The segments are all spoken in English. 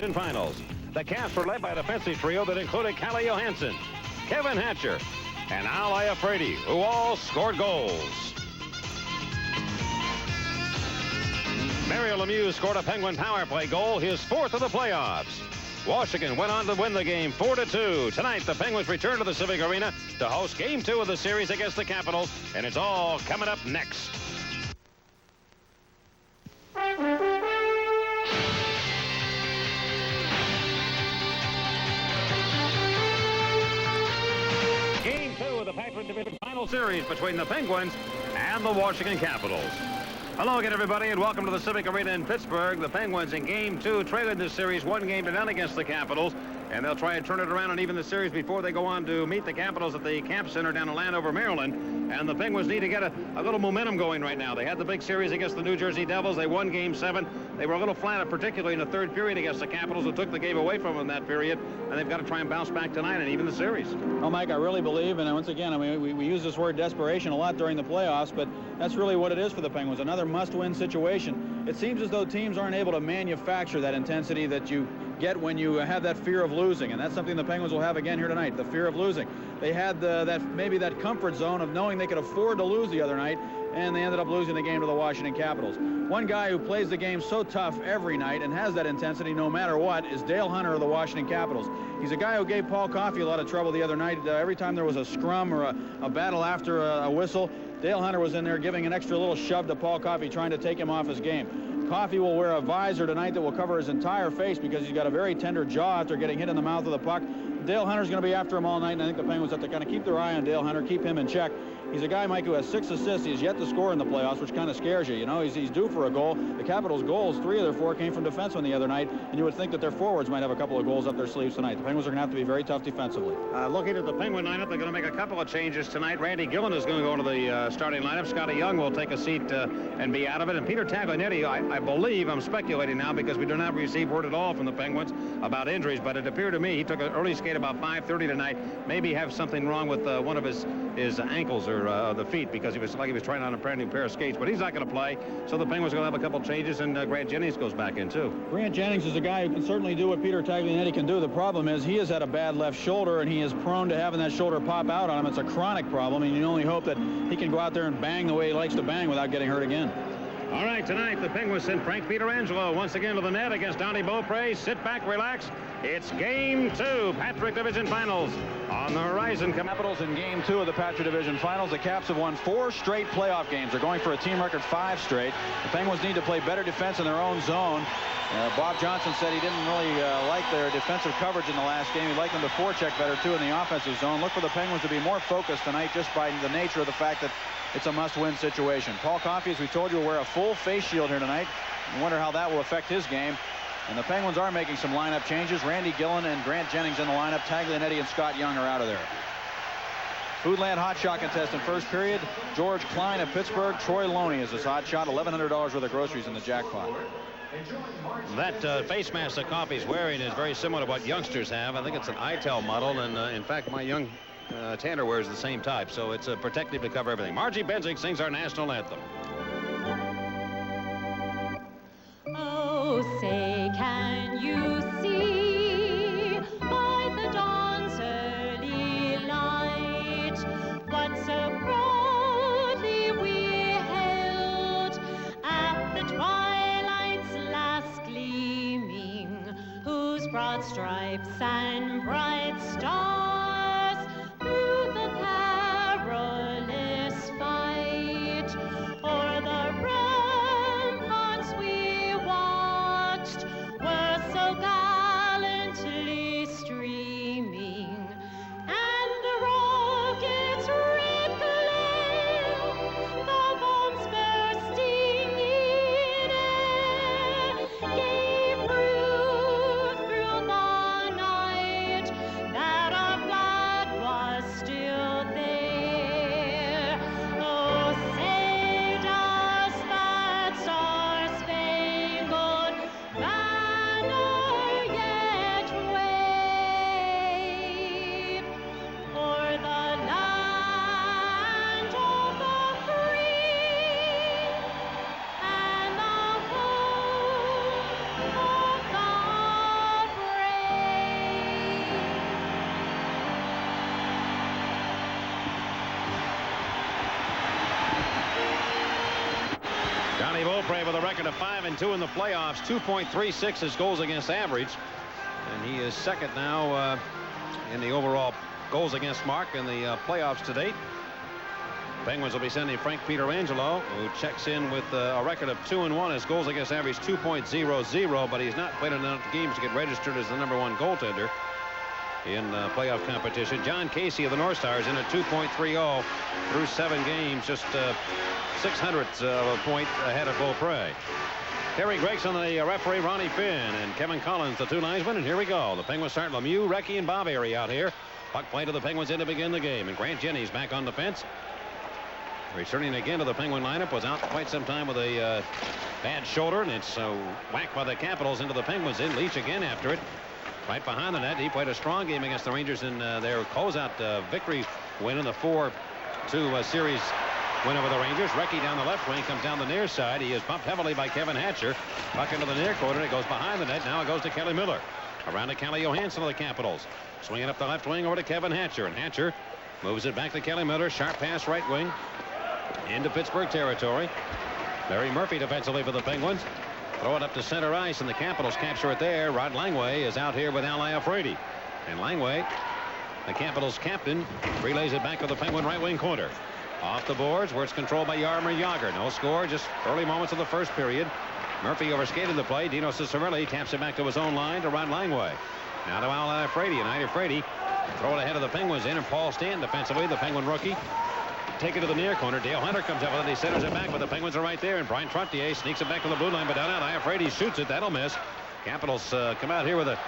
Finals. The Caps were led by a defensive trio that included Calle Johansson, Kevin Hatcher, and Al Iafrate, who all scored goals. Mario Lemieux scored a Penguin power play goal, his fourth of the playoffs. Washington went on to win the game 4-2. Tonight, the Penguins return to the Civic Arena to host Game 2 of the series against the Capitals, and it's all coming up next. Game 2 of the Patriot Division Final Series between the Penguins and the Washington Capitals. Hello again, everybody, and welcome to the Civic Arena in Pittsburgh. The Penguins in Game 2 trailed this series 1-0 against the Capitals, and they'll try and turn it around and even the series before they go on to meet the Capitals at the Camp Center down in Landover, Maryland. And the Penguins need to get a little momentum going right now. They had the big series against the New Jersey Devils. They won Game 7. They were a little flat, particularly in the third period against the Capitals, who took the game away from them in that period. And they've got to try and bounce back tonight and even the series. Well, Mike, I really believe, and once again, I mean, we use this word desperation a lot during the playoffs, but that's really what it is for the Penguins. Another must-win situation. It seems as though teams aren't able to manufacture that intensity that you get when you have that fear of losing, and that's something the Penguins will have again here tonight, the fear of losing. They had maybe that comfort zone of knowing they could afford to lose the other night, and they ended up losing the game to the Washington Capitals. One guy who plays the game so tough every night and has that intensity no matter what is Dale Hunter of the Washington Capitals. He's a guy who gave Paul Coffey a lot of trouble the other night. Every time there was a scrum or a battle after a whistle, Dale Hunter was in there giving an extra little shove to Paul Coffey, trying to take him off his game. Coffey will wear a visor tonight that will cover his entire face because he's got a very tender jaw after getting hit in the mouth with a puck. Dale Hunter's going to be after him all night, and I think the Penguins have to kind of keep their eye on Dale Hunter, keep him in check. He's a guy, Mike, who has 6 assists. He's yet to score in the playoffs, which kind of scares you. You know, he's due for a goal. The Capitals' goals, 3 of their 4 came from defensemen the other night, and you would think that their forwards might have a couple of goals up their sleeves tonight. The Penguins are going to have to be very tough defensively. Looking at the Penguin lineup, they're going to make a couple of changes tonight. Randy Gillen is going to go into the starting lineup. Scotty Young will take a seat and be out of it. And Peter Taglianetti, I believe, I'm speculating now because we do not receive word at all from the Penguins about injuries, but it appeared to me he took an early skate about 5:30 tonight. Maybe have something wrong with one of his ankles or the feet, because he was trying on a brand new pair of skates, but he's not going to play. So the Penguins are going to have a couple changes, and Grant Jennings goes back in too. Grant Jennings is a guy who can certainly do what Peter Taglianetti can do. The problem is he has had a bad left shoulder, and he is prone to having that shoulder pop out on him. It's a chronic problem, and you only hope that he can go out there and bang the way he likes to bang without getting hurt again. All right, tonight the Penguins send Frank Pietrangelo once again to the net against Donnie Beaupre. Sit back, relax. It's Game 2, Patriot Division Finals. On the horizon, Capitals in Game 2 of the Patriot Division Finals. The Caps have won 4 straight playoff games. They're going for a team record 5 straight. The Penguins need to play better defense in their own zone. Bob Johnson said he didn't really like their defensive coverage in the last game. He'd like them to forecheck better, too, in the offensive zone. Look for the Penguins to be more focused tonight just by the nature of the fact that it's a must-win situation. Paul Coffey, as we told you, will wear a full face shield here tonight. I wonder how that will affect his game. And the Penguins are making some lineup changes. Randy Gillen and Grant Jennings in the lineup. Taglianetti and Scott Young are out of there. Foodland hot shot contest in first period. George Klein of Pittsburgh. Troy Loney is his hot shot. $1,100 worth of groceries in the jackpot. That face mask that Coffey's wearing is very similar to what youngsters have. I think it's an ITEL model, and in fact, my young Tanner wears the same type, so it's protective to cover everything. Margie Benzick sings our national anthem. Oh, say, can you see by the dawn's early light what so proudly we hailed at the twilight's last gleaming, whose broad stripes and bright stars through the perilous fight o'er the ramparts we watched were so gallantly streaming, and the rocket's red glare, the bombs bursting in air, gave proof through the night that our Donnie Beaupre with a record of 5-2 in the playoffs, 2.36 is goals against average, and he is second now in the overall goals against mark in the playoffs to date. Penguins will be sending Frank Pietrangelo, who checks in with a record of 2-1. His goals against average 2.00, but he's not played enough games to get registered as the #1 goaltender in playoff competition. John Casey of the North Stars in at 2.30 through 7 games, just 0.06 of a point ahead of Beaupre. Terry Gregson, the referee, Ronnie Finn, and Kevin Collins, the 2 linesmen. And here we go. The Penguins start Lemieux, Recchi, and Bob Airy out here. Puck play to the Penguins in to begin the game. And Grant Jennings back on defense. Returning again to the Penguin lineup, was out quite some time with a bad shoulder, and it's whacked by the Capitals into the Penguins in. Leach again after it. Right behind the net. He played a strong game against the Rangers in their closeout victory win in the 4-2 series win over the Rangers. Recchi down the left wing, comes down the near side. He is bumped heavily by Kevin Hatcher. Puck into the near corner. It goes behind the net. Now it goes to Kelly Miller. Around to Calle Johansson of the Capitals. Swinging up the left wing over to Kevin Hatcher. And Hatcher moves it back to Kelly Miller. Sharp pass right wing into Pittsburgh territory. Larry Murphy defensively for the Penguins. Throw it up to center ice, and the Capitals capture it there. Rod Langway is out here with Al Iafrate. And Langway, the Capitals captain, relays it back to the Penguin right wing corner. Off the boards where it's controlled by Jaromir Jagr. No score, just early moments of the first period. Murphy overskated the play. Dino Ciccarelli taps it back to his own line to Rod Langway. Now to Al Iafrate, and Iafrate throw it ahead of the Penguins in, and Paul Stanton defensively, the Penguin rookie. Take it to the near corner. Dale Hunter comes up with it. He centers it back, but the Penguins are right there. And Brian Trottier sneaks it back to the blue line, but down out. Iafrate shoots it. That'll miss. Capitals come out here with a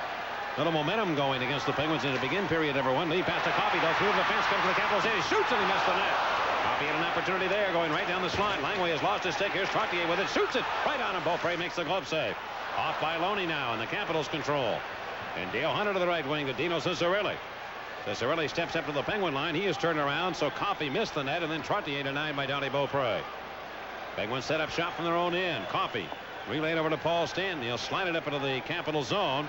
little momentum going against the Penguins in the begin period. #1. Lead pass to Coffey. Goes through the fence. Comes to the Capitals. He shoots, and he missed the net. Coffey had an opportunity there, going right down the slot. Langway has lost his stick. Here's Trottier with it. Shoots it right on him. Beaupre makes the glove save. Off by Loney now, and the Capitals control. And Dale Hunter to the right wing to Dino Ciccarelli. Ciccarelli steps up to the Penguin line. He is turned around, so Coffey missed the net, and then Trottier denied by Donnie Beaupre. Penguins set up shop from their own end. Coffey relayed over to Paul Stanton. He'll slide it up into the Capital zone.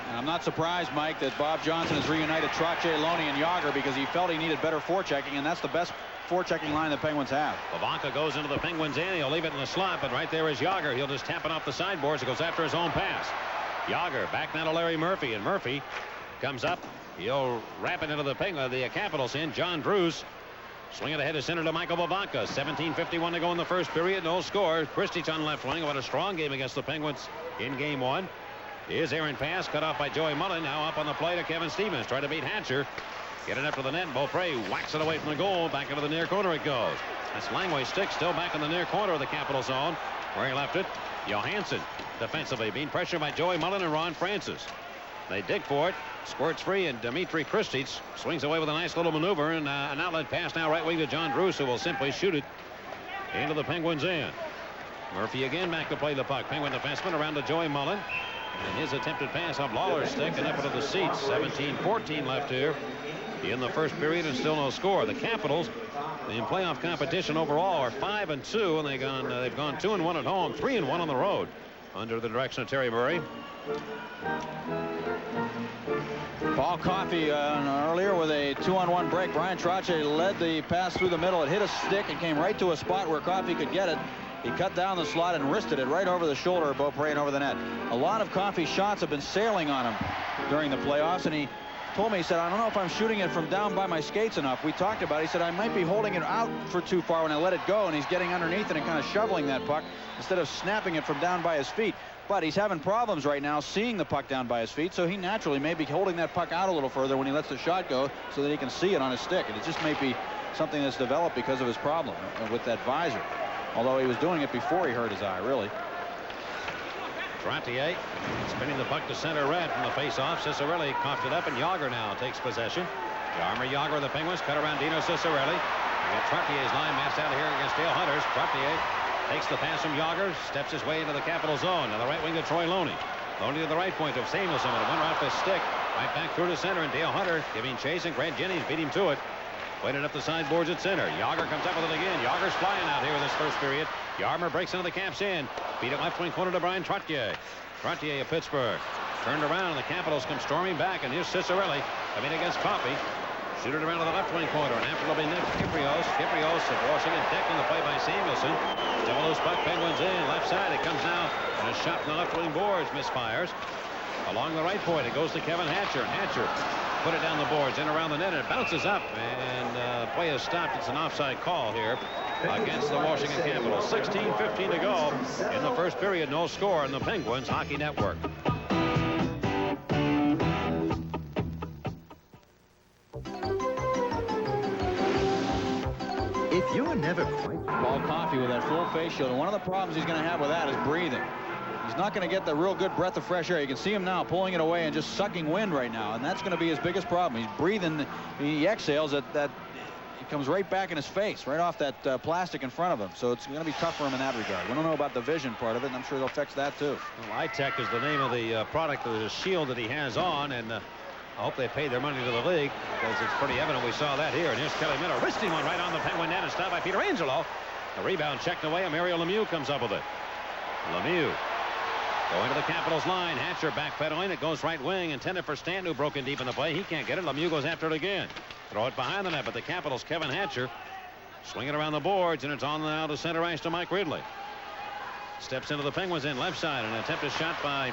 And I'm not surprised, Mike, that Bob Johnson has reunited Trottier, Loney, and Jagr because he felt he needed better forechecking, and that's the best forechecking line the Penguins have. Levanka goes into the Penguins' end. He'll leave it in the slot, but right there is Jagr. He'll just tap it off the sideboards. It goes after his own pass. Jagr back now to Larry Murphy, and Murphy comes up. He'll wrap it into the Capitals in. John Bruce swinging ahead to center to Michael Levanka. 17:51 to go in the first period. No score. Kristich on left wing. What a strong game against the Penguins in game 1. Here's errant pass cut off by Joey Mullen. Now up on the play to Kevin Stevens. Try to beat Hatcher. Get it up to the net. Beaupre whacks it away from the goal. Back into the near corner it goes. That's Langway's stick still back in the near corner of the Capital zone where he left it. Johansson defensively being pressured by Joey Mullen and Ron Francis. They dig for it. Squirts free, and Dmitry Kristich swings away with a nice little maneuver, and an outlet pass now right wing to John Bruce, who will simply shoot it into the Penguins' end. Murphy again back to play the puck. Penguin defenseman around to Joey Mullen. And his attempted pass off Lawler's stick and up into the seats. 17:14 left here in the first period, and still no score. The Capitals in playoff competition overall are 5-2, and they've gone 2-1 at home, 3-1 on the road under the direction of Terry Murray. Paul Coffey earlier with a 2-on-1 break. Brian Trottier led the pass through the middle. It hit a stick and came right to a spot where Coffey could get it. He cut down the slot and wristed it right over the shoulder of Beaupre and over the net. A lot of Coffey's shots have been sailing on him during the playoffs, and he told me, he said, I don't know if I'm shooting it from down by my skates enough. We talked about it. He said, I might be holding it out for too far when I let it go, and he's getting underneath it and kind of shoveling that puck instead of snapping it from down by his feet. But he's having problems right now seeing the puck down by his feet, so he naturally may be holding that puck out a little further when he lets the shot go so that he can see it on his stick. And it just may be something that's developed because of his problem with that visor. Although he was doing it before he hurt his eye, really. Trottier spinning the puck to center red from the face-off. Ciccarelli coughed it up, and Jagr now takes possession. Jaromir Jagr of the Penguins cut around Dino Ciccarelli. And Trottier's line matched out of here against Dale Hunter's. Trottier takes the pass from Jagr, steps his way into the Capital zone. Now the right wing to Troy Loney. Loney to the right point of Samuelson, and it went off his stick. Right back through to center, and Dale Hunter giving chase, and Grant Jennings beat him to it. Played it up the sideboards at center. Jagr comes up with it again. Jagr's flying out here in this first period. Yarmer breaks into the Caps in. Beat it left wing corner to Brian Trottier. Trottier of Pittsburgh. Turned around, and the Capitals come storming back, and here's Ciccarelli coming against Coffey. Shoot it around to the left wing corner, and after it'll be Nick Kyprios. Kyprios of Washington decking the play by Samuelson. Still a loose puck. Penguins in. Left side. It comes now. And a shot from the left wing boards. Misfires. Along the right point. It goes to Kevin Hatcher. Hatcher put it down the boards. In around the net. And it bounces up. And play is stopped. It's an offside call here against the Washington Capitals. 16:15 to go in the first period. No score on the Penguins Hockey Network. If you're never quite... Paul Coffey with that full face shield. And one of the problems he's going to have with that is breathing. He's not going to get the real good breath of fresh air. You can see him now pulling it away and just sucking wind right now. And that's going to be his biggest problem. He's breathing. He exhales that it comes right back in his face, right off that plastic in front of him. So it's going to be tough for him in that regard. We don't know about the vision part of it, and I'm sure they'll fix that too. Well, iTech is the name of the product, the shield that he has on, and I hope they pay their money to the league, because it's pretty evident we saw that here. And here's Kelly Miller wristing one right on the Penguin net and stopped by Peter Angelo. The rebound checked away, and Mario Lemieux comes up with it. Lemieux going to the Capitals line. Hatcher backpedaling. It goes right wing, intended for Stanton, who broke in deep in the play. He can't get it. Lemieux goes after it again. Throw it behind the net, but the Capitals, Kevin Hatcher, swing it around the boards, and it's on now to center ice to Mike Ridley. Steps into the Penguins in left side. An attempted shot by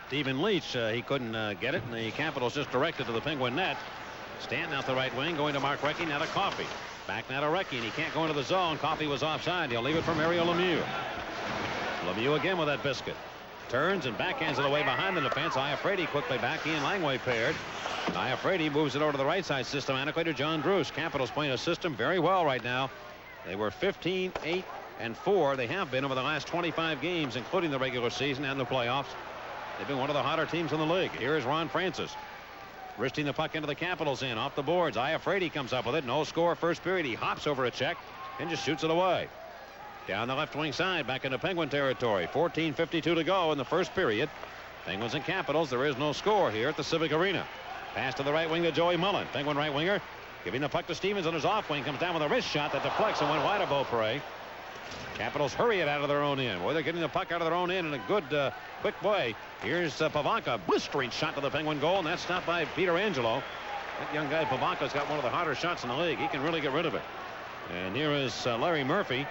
Stephen Leach. He couldn't get it, and the Capitals just directed to the Penguin net. Stanton out the right wing, going to Mark Recchi, now to Coffey. Back now to Recchi, and he can't go into the zone. Coffey was offside. He'll leave it for Mario Lemieux. Lemieux again with that biscuit. Turns and backhands it away behind the defense. Iafrate quickly back. He and Langway paired. Iafrate moves it over to the right side systematically to John Druce. Capitals playing a system very well right now. They were 15-8-4. They have been over the last 25 games, including the regular season and the playoffs. They've been one of the hotter teams in the league. Here is Ron Francis. Wristing the puck into the Capitals in off the boards. Iafrate comes up with it. No score first period. He hops over a check and just shoots it away. Down the left wing side, back into Penguin territory. 14:52 to go in the first period. Penguins and Capitals. There is no score here at the Civic Arena. Pass to the right wing to Joey Mullen. Penguin right winger giving the puck to Stevens on his off wing. Comes down with a wrist shot that deflects and went wide of Beaupre. Capitals hurry it out of their own end. Boy, they're getting the puck out of their own end in a good, quick way. Here's Pavanka. Blistering shot to the Penguin goal, and that's stopped by Peter Angelo. That young guy Pavanka's got one of the harder shots in the league. He can really get rid of it. And here is Larry Murphy.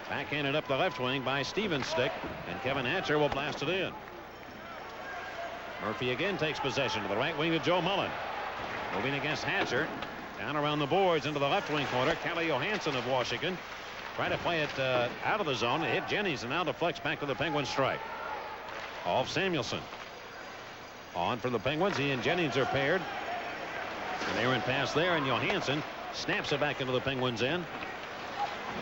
Backhanded up the left wing by Stevens' stick, and Kevin Hatcher will blast it in. Murphy again takes possession to the right wing to Joe Mullen. Moving against Hatcher. Down around the boards into the left wing corner. Kelly Johansson of Washington trying to play it out of the zone. It hit Jennings and now deflects back to the Penguin strike. Off Samuelson. On for the Penguins. He and Jennings are paired. An errant pass there, and Johansson snaps it back into the Penguins' end.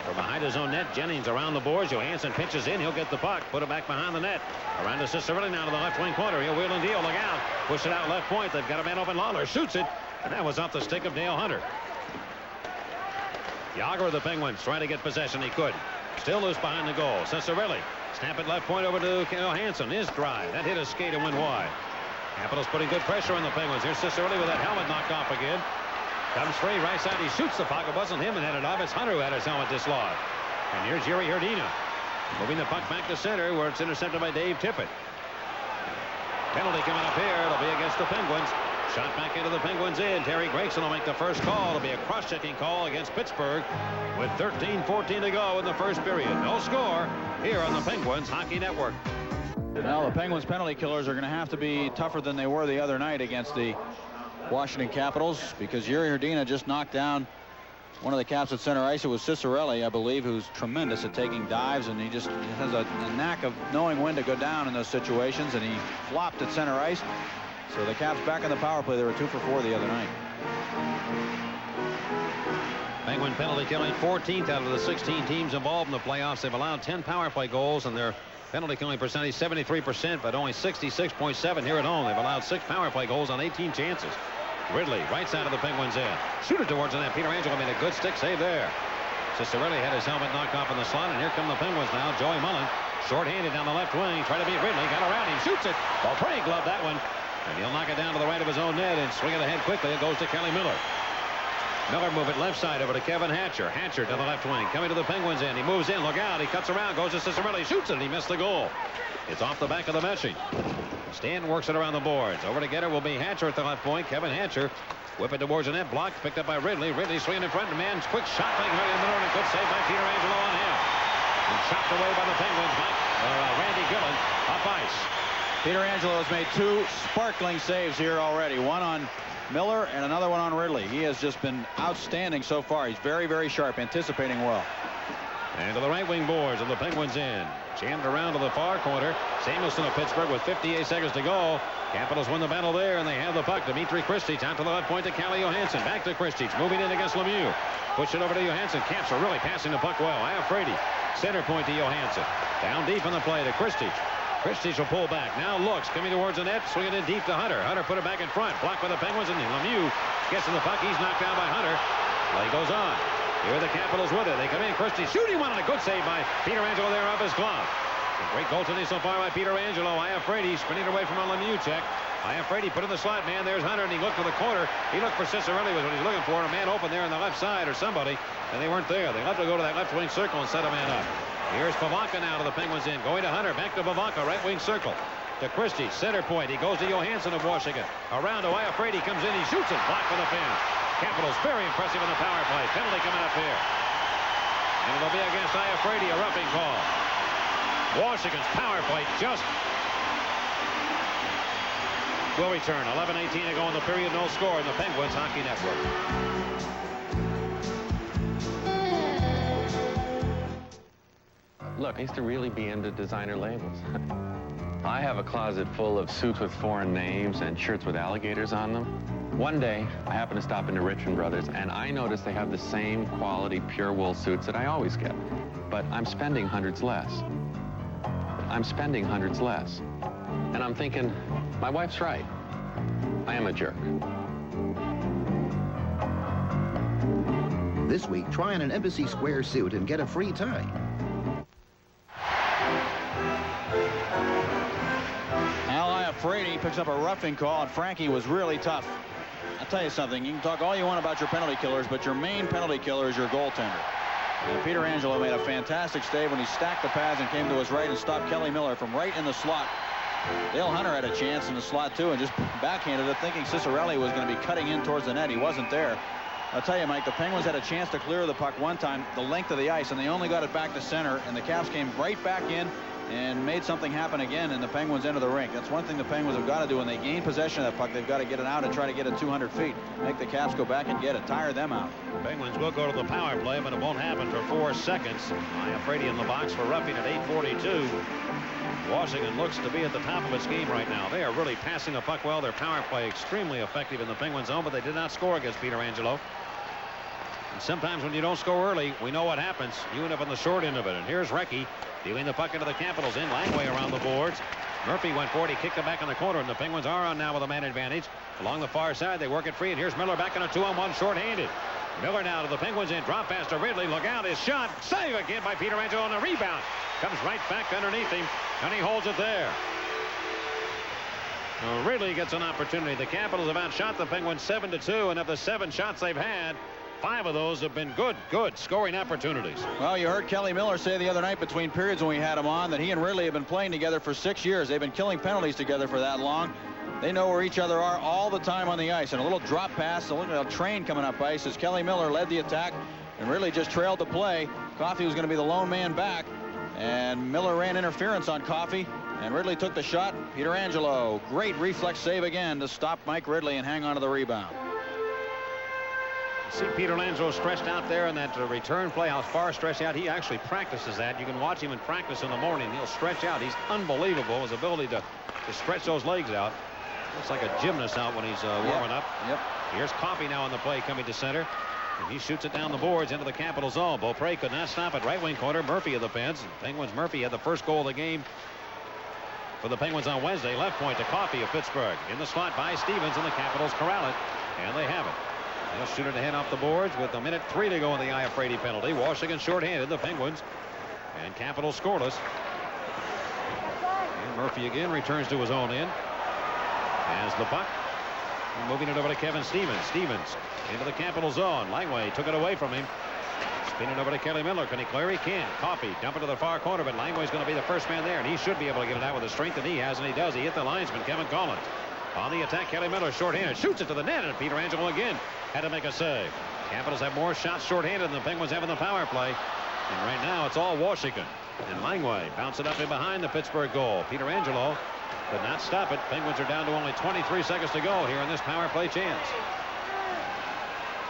From behind his own net, Jennings around the boards. Johansson pitches in. He'll get the puck. Put it back behind the net. Around to Cicerelli now to the left wing corner. He'll wheel and deal. Look out. Push it out left point. They've got a man open. Lawler shoots it. And that was off the stick of Dale Hunter. Yager of the Penguins trying to get possession. He could. Still loose behind the goal. Cicerelli. Snap it left point over to Johansson. His drive. That hit a skate and went wide. Capitals putting good pressure on the Penguins. Here's Cicerelli with that helmet knocked off again. Comes free, right side, he shoots the puck. It wasn't him and headed off. It's Hunter who had his helmet dislodged. And here's Yuri Herdina. Moving the puck back to center where it's intercepted by Dave Tippett. Penalty coming up here. It'll be against the Penguins. Shot back into the Penguins in. Terry Gregson will make the first call. It'll be a cross-checking call against Pittsburgh with 13:14 to go in the first period. No score here on the Penguins Hockey Network. Now the Penguins penalty killers are going to have to be tougher than they were the other night against the Washington Capitals, because Yuri Herdina just knocked down one of the caps at center ice. It was Cicerelli, I believe, who's tremendous at taking dives, and he just has a knack of knowing when to go down in those situations, and he flopped at center ice. So the Caps back in the power play. They were 2 for 4 the other night. Penguin penalty killing 14th out of the 16 teams involved in the playoffs. They've allowed 10 power play goals, and their penalty killing percentage 73%, but only 66.7 here at home. They've allowed 6 power play goals on 18 chances. Ridley, right side of the Penguins end. Shoot it towards the net. Peter Angelo made a good stick save there. Cicerelli had his helmet knocked off in the slot, and here come the Penguins now. Joey Mullen, short-handed down the left wing, trying to beat Ridley. Got around him, shoots it. Beaupre gloved that one, and he'll knock it down to the right of his own net and swing it ahead quickly. It goes to Kelly Miller. Miller move it left side over to Kevin Hatcher. Hatcher to the left wing, coming to the Penguins end. He moves in, look out. He cuts around, goes to Cicerelli, shoots it, and he missed the goal. It's off the back of the meshing. Stanton works it around the boards. Over to getter will be Hatcher at the left point. Kevin Hatcher. Whip it towards the net. Blocked. Picked up by Ridley. Ridley swinging in front. Man's quick shot by Ridley in the middle. And a good save by Peter Angelo on him. And chopped away by the Penguins. Randy Gillen up ice. Peter Angelo has made 2 sparkling saves here already. One on Miller and another one on Ridley. He has just been outstanding so far. He's very, very sharp, anticipating well. And to the right wing boards of the Penguins in. Jammed around to the far corner. Samuelson of Pittsburgh with 58 seconds to go. Capitals win the battle there, and they have the puck. Dmitri Kristich out to the left point to Calle Johansson. Back to Kristich, moving in against Lemieux. Push it over to Johansson. Caps are really passing the puck well. Iafrate, center point to Johansson. Down deep in the play to Kristich. Kristich will pull back. Now looks, coming towards the net, swinging in deep to Hunter. Hunter put it back in front. Blocked by the Penguins, and Lemieux gets to the puck. He's knocked down by Hunter. Play goes on. Here are the Capitals with it. They come in. Kristich shooting one, and a good save by Peter Angelo there off his glove. Great goaltending so far by Peter Angelo. Iafrate spinning away from a Lemieux check. Iafrate put in the slot man. There's Hunter, and he looked to the corner. He looked for Cicerelli was what he's looking for. A man open there on the left side or somebody, and they weren't there. They left to go to that left wing circle and set a man up. Here's Pivonka now to the Penguins in. Going to Hunter. Back to Pivonka. Right wing circle. To Kristich. Center point. He goes to Johansson of Washington. Around to Iafrate. He comes in. He shoots it. Blocked for the fence. Capitals very impressive in the power play. Penalty coming up here. And it'll be against Iafrate. A roughing call. Washington's power play just will return. 11:18 to go in the period. No score in the Penguins Hockey Network. Look, I used to really be into designer labels. I have a closet full of suits with foreign names and shirts with alligators on them. One day, I happened to stop into Richmond Brothers, and I noticed they have the same quality pure wool suits that I always get. But I'm spending hundreds less. And I'm thinking, my wife's right. I am a jerk. This week, try on an Embassy Square suit and get a free tie. Iafrate picks up a roughing call, and Frankie was really tough. I'll tell you something. You can talk all you want about your penalty killers, but your main penalty killer is your goaltender. And Peter Angelo made a fantastic save when he stacked the pads and came to his right and stopped Kelly Miller from right in the slot. Dale Hunter had a chance in the slot, too, and just backhanded it, thinking Cicerelli was going to be cutting in towards the net. He wasn't there. I'll tell you, Mike, the Penguins had a chance to clear the puck one time, the length of the ice, and they only got it back to center, and the Caps came right back in and made something happen again in the Penguins' end of the rink. That's one thing the Penguins have got to do. When they gain possession of that puck, they've got to get it out and try to get it 200 feet. Make the Caps go back and get it. Tire them out. Penguins will go to the power play, but it won't happen for 4 seconds. Iafrate in the box for roughing at 8:42. Washington looks to be at the top of its game right now. They are really passing the puck well. Their power play extremely effective in the Penguins zone, but they did not score against Peter Angelo. And sometimes when you don't score early, we know what happens. You end up on the short end of it. And here's Recchi dealing the puck into the Capitals in. Langway around the boards. Murphy went forward. He kicked it back in the corner, and the Penguins are on now with a man advantage. Along the far side, they work it free, and here's Miller back in a 2-on-1 short-handed. Miller now to the Penguins in. Drop pass to Ridley. Look out. His shot. Save again by Peter Angelo on a rebound. Comes right back underneath him, and he holds it there. Ridley gets an opportunity. The Capitals have outshot the Penguins 7-2, and of the 7 shots they've had, 5 of those have been good scoring opportunities. Well, you heard Kelly Miller say the other night between periods when we had him on that he and Ridley have been playing together for 6 years. They've been killing penalties together for that long. They know where each other are all the time on the ice. And a little drop pass, a little train coming up ice as Kelly Miller led the attack and Ridley just trailed the play. Coffey was going to be the lone man back, and Miller ran interference on Coffey, and Ridley took the shot. Peter Angelo, great reflex save again to stop Mike Ridley and hang on to the rebound. See Peter Angelo stretched out there in that return play, how far stretched out. He actually practices that. You can watch him in practice in the morning. He'll stretch out. He's unbelievable, his ability to stretch those legs out. Looks like a gymnast out when he's warming up. Yep. Here's Coffey now on the play coming to center. And he shoots it down the boards into the Capital zone. Beaupre could not stop it. Right wing corner. Murphy of the Pens. Penguins. Murphy had the first goal of the game for the Penguins on Wednesday. Left point to Coffey of Pittsburgh. In the slot by Stevens, and the Capitals corral it. And they have it. They'll shoot it ahead off the boards with 1:03 to go in the Iafrate penalty. Washington shorthanded. The Penguins and Capitals scoreless. And Murphy again returns to his own end. Has the puck. And moving it over to Kevin Stevens. Stevens into the Capital zone. Langway took it away from him. Spinning over to Kelly Miller. Can he clear? He can. Coffey dump it to the far corner, but Langway's going to be the first man there, and he should be able to get it out with the strength that he has, and he does. He hit the linesman, Kevin Collins. On the attack, Kelly Miller shorthanded, shoots it to the net, and Peter Angelo again had to make a save. Capitals have more shots shorthanded than the Penguins have in the power play, and right now it's all Washington. And Langway bounce it up in behind the Pittsburgh goal. Peter Angelo could not stop it. Penguins are down to only 23 seconds to go here in this power play chance.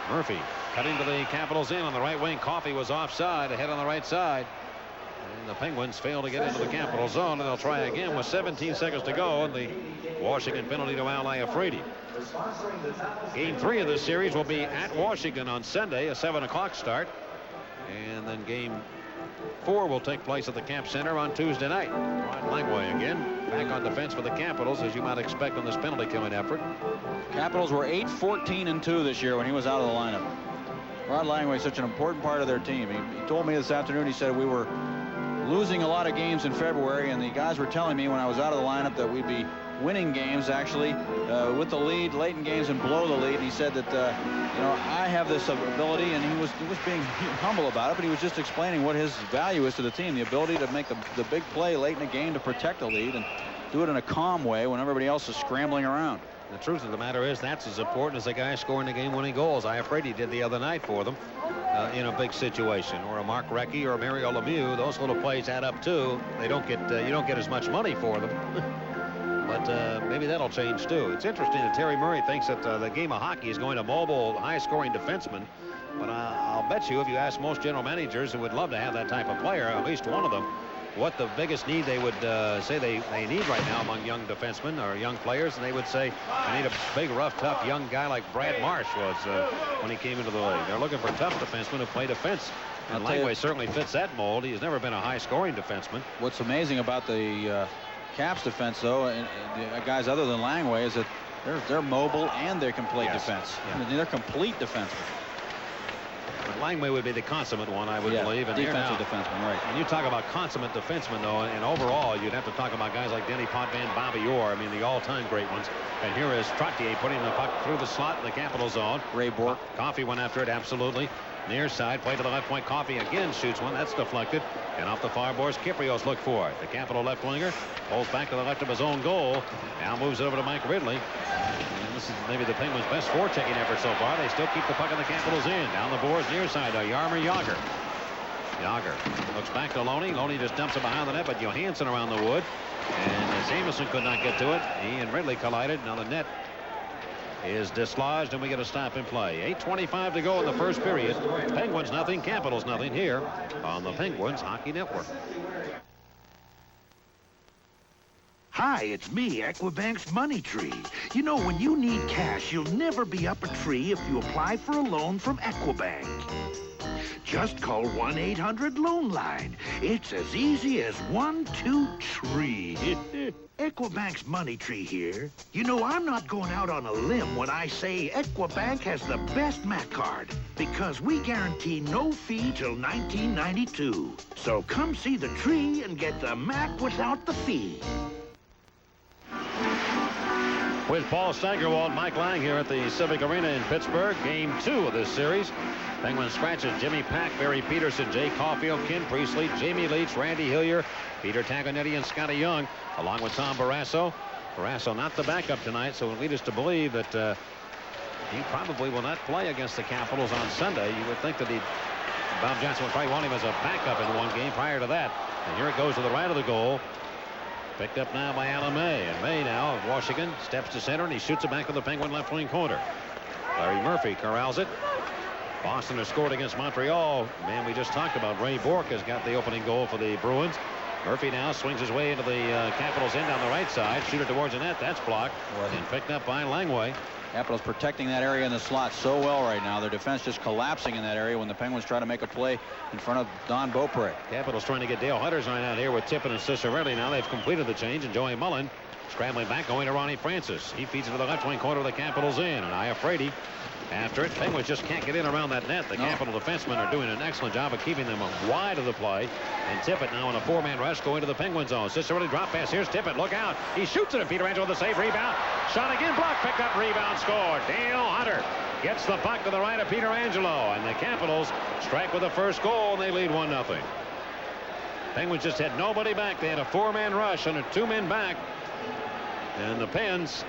Murphy cutting to the Capitals in on the right wing. Coffey was offside, ahead on the right side. And the Penguins fail to get into the Capital zone, and they'll try again with 17 seconds to go. And the Washington penalty to Al Iafrate. Game 3 of this series will be at Washington on Sunday, a 7 o'clock start. And then game 4 will take place at the Camp Center on Tuesday night. Rod Langway again back on defense for the Capitals, as you might expect on this penalty killing effort. Capitals were 8-14-2 this year when he was out of the lineup. Rod Langway is such an important part of their team. He told me this afternoon, he said we were losing a lot of games in February, and the guys were telling me when I was out of the lineup that we'd be winning games actually with the lead late in games and below the lead. And he said that you know, I have this ability, and he was being humble about it, but he was just explaining what his value is to the team, the ability to make the big play late in the game to protect the lead and do it in a calm way when everybody else is scrambling around. The truth of the matter is that's as important as the guy scoring the game-winning goals. Iafrate did the other night for them in a big situation, or a Mark Recchi or a Mario Lemieux. Those little plays add up too. They don't get you don't get as much money for them. But maybe that'll change too. It's interesting that Terry Murray thinks that the game of hockey is going to mobile, high-scoring defensemen. But I'll bet you if you ask most general managers who would love to have that type of player, at least one of them, what the biggest need they would say they need right now among young defensemen or young players, and they would say, I need a big, rough, tough young guy like Brad Marsh was when he came into the league. They're looking for tough defensemen who play defense. And Langway certainly fits that mold. He's never been a high-scoring defenseman. What's amazing about the Caps defense, though, and guys other than Langway, is that they're mobile and they can play defense. Yeah. I mean, they're complete defensemen. But Langway would be the consummate one, I would believe. And defensive defenseman, right. When you talk about consummate defensemen, though, and overall, you'd have to talk about guys like Denny Potvin, Bobby Orr. I mean, the all-time great ones. And here is Trottier putting the puck through the slot in the Capital zone. Ray Bourque. Coffey went after it, absolutely. Near side, play to the left point. Coffey again shoots one. That's deflected. And off the far boards, Kiprios look for it. The Capital left winger pulls back to the left of his own goal. Now moves it over to Mike Ridley. And this is maybe the Penguins' best forechecking effort so far. They still keep the puck in the Capitals in. Down the boards, near side, Jaromir Jagr. Jagr looks back to Loney. Loney just dumps it behind the net, but Johansson around the wood. And Jamison could not get to it. He and Ridley collided. Now the net is dislodged, and we get a stop in play. 8:25 to go in the first period. Penguins nothing, Capitals nothing here on the Penguins Hockey Network. Hi, it's me, Equibank's Money Tree. You know, when you need cash, you'll never be up a tree if you apply for a loan from Equibank. Just call 1-800-LOAN-LINE. It's as easy as 1, 2, 3. Equibank's Money Tree here. You know, I'm not going out on a limb when I say Equibank has the best Mac card, because we guarantee no fee till 1992. So come see the tree and get the Mac without the fee. With Paul Steigerwald and Mike Lang here at the Civic Arena in Pittsburgh. Game 2 of this series. Penguins scratches Jimmy Pack, Barry Peterson, Jay Caulfield, Ken Priestley, Jamie Leach, Randy Hillier, Peter Tagonetti, and Scotty Young, along with Tom Barrasso. Barrasso not the backup tonight, so it leads us to believe that he probably will not play against the Capitals on Sunday. You would think that Bob Johnson would probably want him as a backup in one game prior to that. And here it goes to the right of the goal. Picked up now by Alan May. And May now of Washington steps to center, and he shoots it back to the Penguin left wing corner. Larry Murphy corrals it. Boston has scored against Montreal. Man, we just talked about Ray Bourque has got the opening goal for the Bruins. Murphy now swings his way into the Capitals end on the right side. Shooter towards the net. That's blocked. And picked up by Langway. Capitals protecting that area in the slot so well right now. Their defense just collapsing in that area when the Penguins try to make a play in front of Don Beaupre. Capitals trying to get Dale Hutter's line out here with Tippett and Cicerelli. Now they've completed the change, and Joey Mullen Scrambling back, going to Ronnie Francis. He feeds it to the left wing corner of the Capitals in. And Iafrate after it. Penguins just can't get in around that net. The Capital defensemen are doing an excellent job of keeping them wide of the play. And Tippett now in a 4-man rush going to the Penguin zone. Cicerelli drop pass. Here's Tippett. Look out. He shoots it at Pietrangelo with the save. Rebound. Shot again. Blocked. Picked up. Rebound. Scored. Dale Hunter gets the puck to the right of Pietrangelo. And the Capitals strike with the first goal. And they lead 1-0. Penguins just had nobody back. They had a 4-man rush and a 2 men back. And the Pens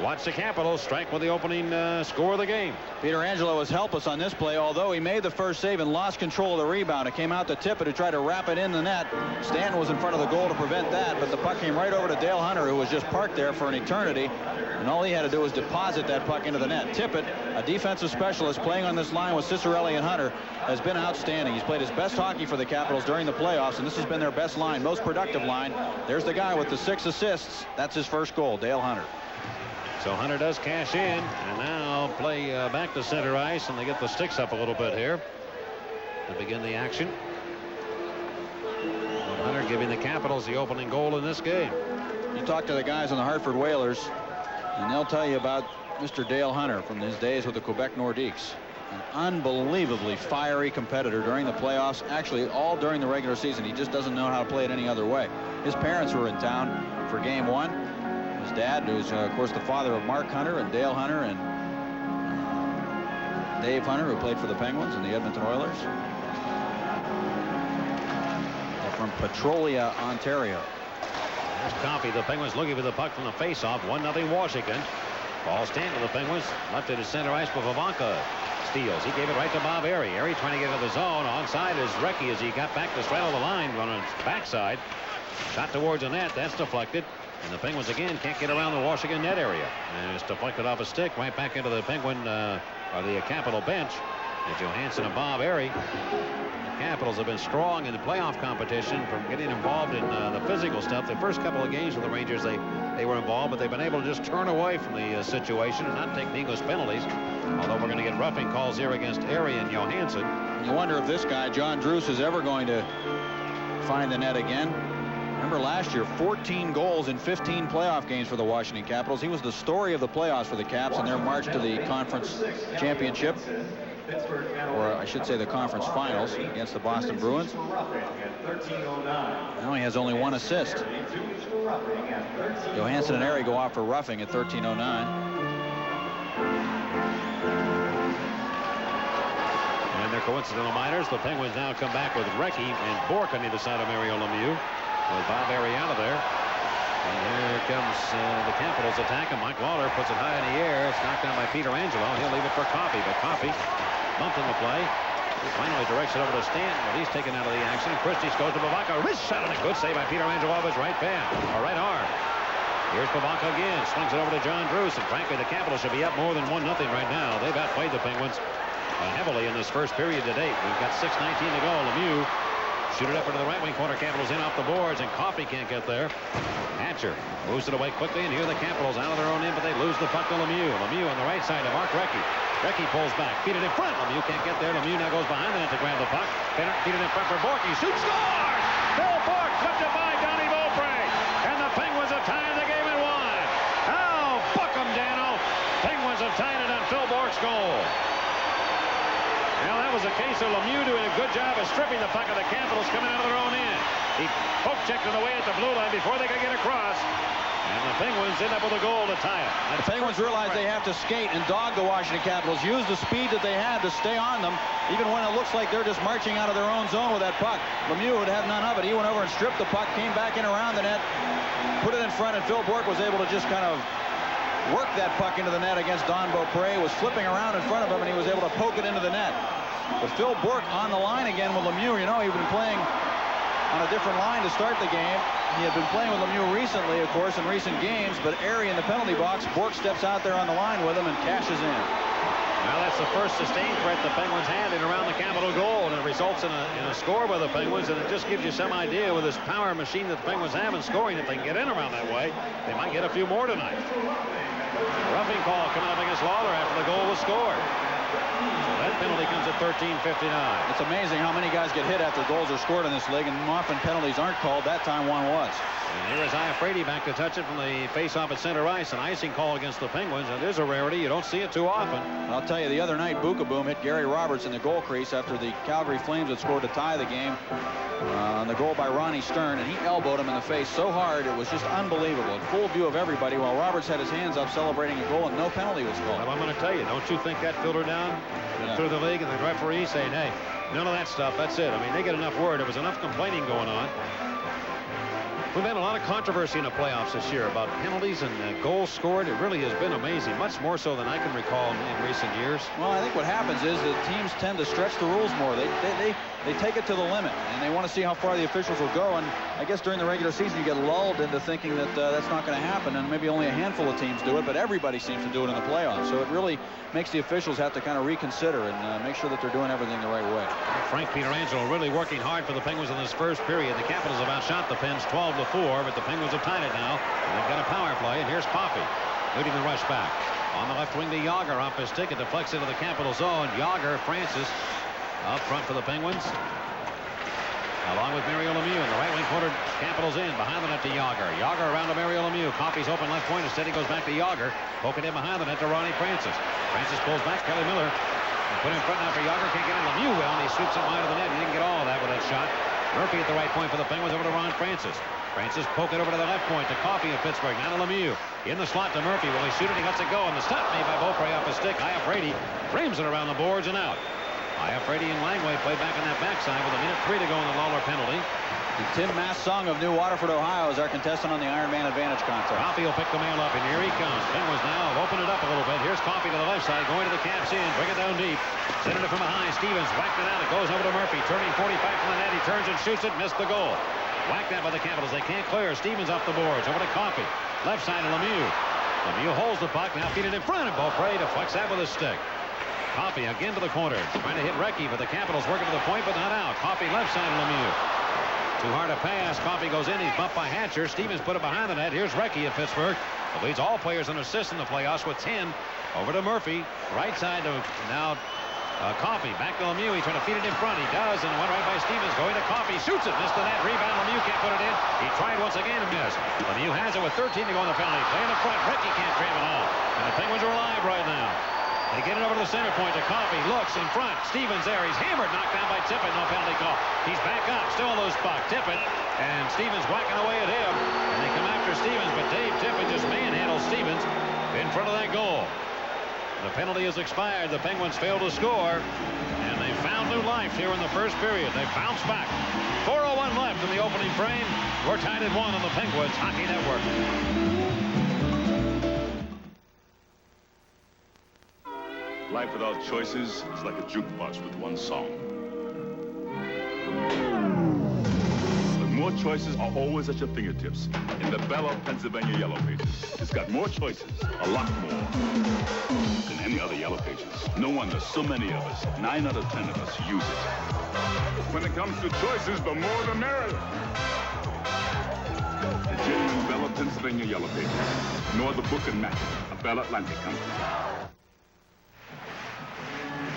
watch the Capitals strike with the opening score of the game. Pietrangelo was helpless on this play, although he made the first save and lost control of the rebound. It came out to Tippett, who tried to wrap it in the net. Stanton was in front of the goal to prevent that, but the puck came right over to Dale Hunter, who was just parked there for an eternity, and all he had to do was deposit that puck into the net. Tippett, a defensive specialist playing on this line with Cicerelli and Hunter, has been outstanding. He's played his best hockey for the Capitals during the playoffs, and this has been their best line, most productive line. There's the guy with the 6 assists. That's his first goal, Dale Hunter. So Hunter does cash in, and now play back to center ice, and they get the sticks up a little bit here to begin the action. And Hunter giving the Capitals the opening goal in this game. You talk to the guys on the Hartford Whalers, and they'll tell you about Mr. Dale Hunter from his days with the Quebec Nordiques. An unbelievably fiery competitor during the playoffs, actually all during the regular season. He just doesn't know how to play it any other way. His parents were in town for game 1. His dad, who's of course the father of Mark Hunter and Dale Hunter and Dave Hunter, who played for the Penguins and the Edmonton Oilers. They're from Petrolia, Ontario. There's Coffey. The Penguins looking for the puck from the faceoff. 1-0 Washington. Ball Stanton to the Penguins. Left it to center ice for Vavanka. Steals. He gave it right to Bob Airy. Airy trying to get into the zone. Onside is Recchi as he got back to straddle the line on his backside. Shot towards the net. That's deflected. And the Penguins again can't get around the Washington net area. And it's deflected off a stick right back into the Penguin or the Capital bench. And Johansson and Bob Airy. The Capitals have been strong in the playoff competition from getting involved in the physical stuff. The first couple of games with the Rangers, they were involved, but they've been able to just turn away from the situation and not take needless penalties. Although we're going to get roughing calls here against Airy and Johansson. You wonder if this guy, John Druce, is ever going to find the net again. Remember last year, 14 goals in 15 playoff games for the Washington Capitals. He was the story of the playoffs for the Caps in their march to the conference championship, or I should say the conference finals against the Boston Bruins. Now he has only 1 assist. Johansson and Airy go off for roughing at 13:09. And they're coincidental minors. The Penguins now come back with Recchi and Bourque on either side of Mario Lemieux. With Bob Airy out of there. And here comes the Capitals attack, and Mike Lawler puts it high in the air. It's knocked down by Pietrangelo. He'll leave it for Coffey, but Coffey bumped in the play. He finally directs it over to Stanton, but he's taken out of the action. Christie goes to Vavanka. Wrist shot, and a good save by Pietrangelo off his right arm. Here's Vavanka again. Swings it over to John Druce, and frankly, the Capitals should be up more than 1-0 right now. They've outplayed the Penguins heavily in this first period to date. We've got 6:19 to go. Lemieux shoot it up into the right wing corner. Capitals in off the boards, and Coffey can't get there. Hatcher moves it away quickly, and here the Capitals out of their own end, but they lose the puck to Lemieux. Lemieux on the right side to Mark Recchi. Recchi pulls back, feed it in front. Lemieux can't get there. Lemieux now goes behind the net to grab the puck. Feed it in front for Bourque. He shoots, scores! Phil Bourque flipped it by Donnie Beaupre, and the Penguins have tied the game at 1. Oh, buck 'em, Dano. Penguins have tied it on Phil Bourque's goal. Well, that was a case of Lemieux doing a good job of stripping the puck of the Capitals coming out of their own end. He poke-checked it away at the blue line before they could get across. And the Penguins end up with a goal to tie it. The Penguins realize they have to skate and dog the Washington Capitals, use the speed that they have to stay on them, even when it looks like they're just marching out of their own zone with that puck. Lemieux would have none of it. He went over and stripped the puck, came back in around the net, put it in front, and Phil Bourque was able to just kind of work that puck into the net against Don Beaupre. Was flipping around in front of him, and he was able to poke it into the net. But Phil Bourque on the line again with Lemieux. You know, he'd been playing on a different line to start the game. He had been playing with Lemieux recently, of course, in recent games, but Airy in the penalty box. Bourque steps out there on the line with him and cashes in. Well, that's the first sustained threat the Penguins had in around the Capital goal, and it results in a score by the Penguins, and it just gives you some idea with this power machine that the Penguins have in scoring. If they can get in around that way, they might get a few more tonight. Roughing call coming up against Lawler after the goal was scored. That penalty comes at 13:59. It's amazing how many guys get hit after goals are scored in this league, and often penalties aren't called. That time one was. And here is Iafrate back to touch it from the face-off at center ice. An icing call against the Penguins. It is a rarity. You don't see it too often. I'll tell you, the other night, Bukaboom hit Gary Roberts in the goal crease after the Calgary Flames had scored to tie the game on the goal by Ronnie Stern, and he elbowed him in the face so hard it was just unbelievable. In full view of everybody, while Roberts had his hands up celebrating a goal, and no penalty was called. Well, I'm going to tell you, don't you think that filtered down through the league and the referee saying, hey, none of that stuff, that's it. I mean, they get enough word. There was enough complaining going on. We've had a lot of controversy in the playoffs this year about penalties and goals scored. It really has been amazing, much more so than I can recall in recent years. Well, I think what happens is that teams tend to stretch the rules more. They take it to the limit, and they want to see how far the officials will go. And I guess during the regular season, you get lulled into thinking that that's not going to happen, and maybe only a handful of teams do it, but everybody seems to do it in the playoffs. So it really makes the officials have to kind of reconsider and make sure that they're doing everything the right way. Frank Pietrangelo really working hard for the Penguins in this first period. The Capitals have outshot the Pens 12-4, but the Penguins have tied it now. And they've got a power play, and here's Coffey leading the rush back. On the left wing to Yager off his stick. It deflects into the Capital zone. Yager, Francis up front for the Penguins, along with Mario Lemieux. In the right wing corner, Capitals in. Behind the net to Yager. Yager around to Mario Lemieux. Coffey's open left point. Instead he goes back to Yager. Poking in behind the net to Ronnie Francis. Francis pulls back. Kelly Miller. Put in front now for Yager. Can't get in. Lemieux will. And he sweeps it wide of the net. He didn't get all of that with that shot. Murphy at the right point for the Penguins over to Ron Francis. Francis poking over to the left point to Coffey of Pittsburgh. Now to Lemieux. In the slot to Murphy. Will he shoot it? He lets it go. And the stop made by Beaupre off his stick. Iafrate frames it around the boards and out. Iafrate and Langway play back on that backside with 1:03 to go in the Lawler penalty. And Tim Massong of New Waterford, Ohio, is our contestant on the Ironman Advantage contest. Coffey will pick the mail up, and here he comes. Penguins now have opened it up a little bit. Here's Coffey to the left side, going to the Caps in. Bring it down deep. Centered it from behind. Stevens whacked it out. It goes over to Murphy. Turning 45 from the net. He turns and shoots it. Missed the goal. Whacked that by the Capitals. They can't clear. Stevens off the boards. Over to Coffey. Left side to Lemieux. Lemieux holds the puck. Now feed it in front of Beaupre. Deflects that with a stick. Coffey again to the corner. Trying to hit Recchi, but the Capitals working to the point, but not out. Coffey left side to Lemieux. Too hard to pass. Coffey goes in. He's bumped by Hatcher. Stevens put it behind the net. Here's Recchi at Pittsburgh. It leads all players in assists in the playoffs with 10. Over to Murphy. Right side to now Coffey. Back to Lemieux. He's trying to feed it in front. He does, and one right by Stevens. Going to Coffey. Shoots it. Missed the net. Rebound. Lemieux can't put it in. He tried once again and missed. Lemieux has it with 13 to go in the penalty. Play in the front. Recchi can't jam it home. And the Penguins are alive right now. They get it over to the center point to Coffey. Looks in front. Stevens there. He's hammered. Knocked down by Tippett. No penalty call. He's back up. Still a loose puck. Tippett. And Stevens whacking away at him. And they come after Stevens. But Dave Tippett just manhandles Stevens in front of that goal. The penalty has expired. The Penguins failed to score. And they found new life here in the first period. They bounced back. 4:01 left in the opening frame. We're tied at 1 on the Penguins Hockey Network. Life without choices is like a jukebox with one song. But more choices are always at your fingertips. In the Bella, Pennsylvania Yellow Pages, it's got more choices, a lot more, than any other Yellow Pages. No wonder so many of us, 9 out of 10 of us, use it. When it comes to choices, the more the merrier. The genuine Bella, Pennsylvania Yellow Pages. No other book can match it. A Bella Atlantic company.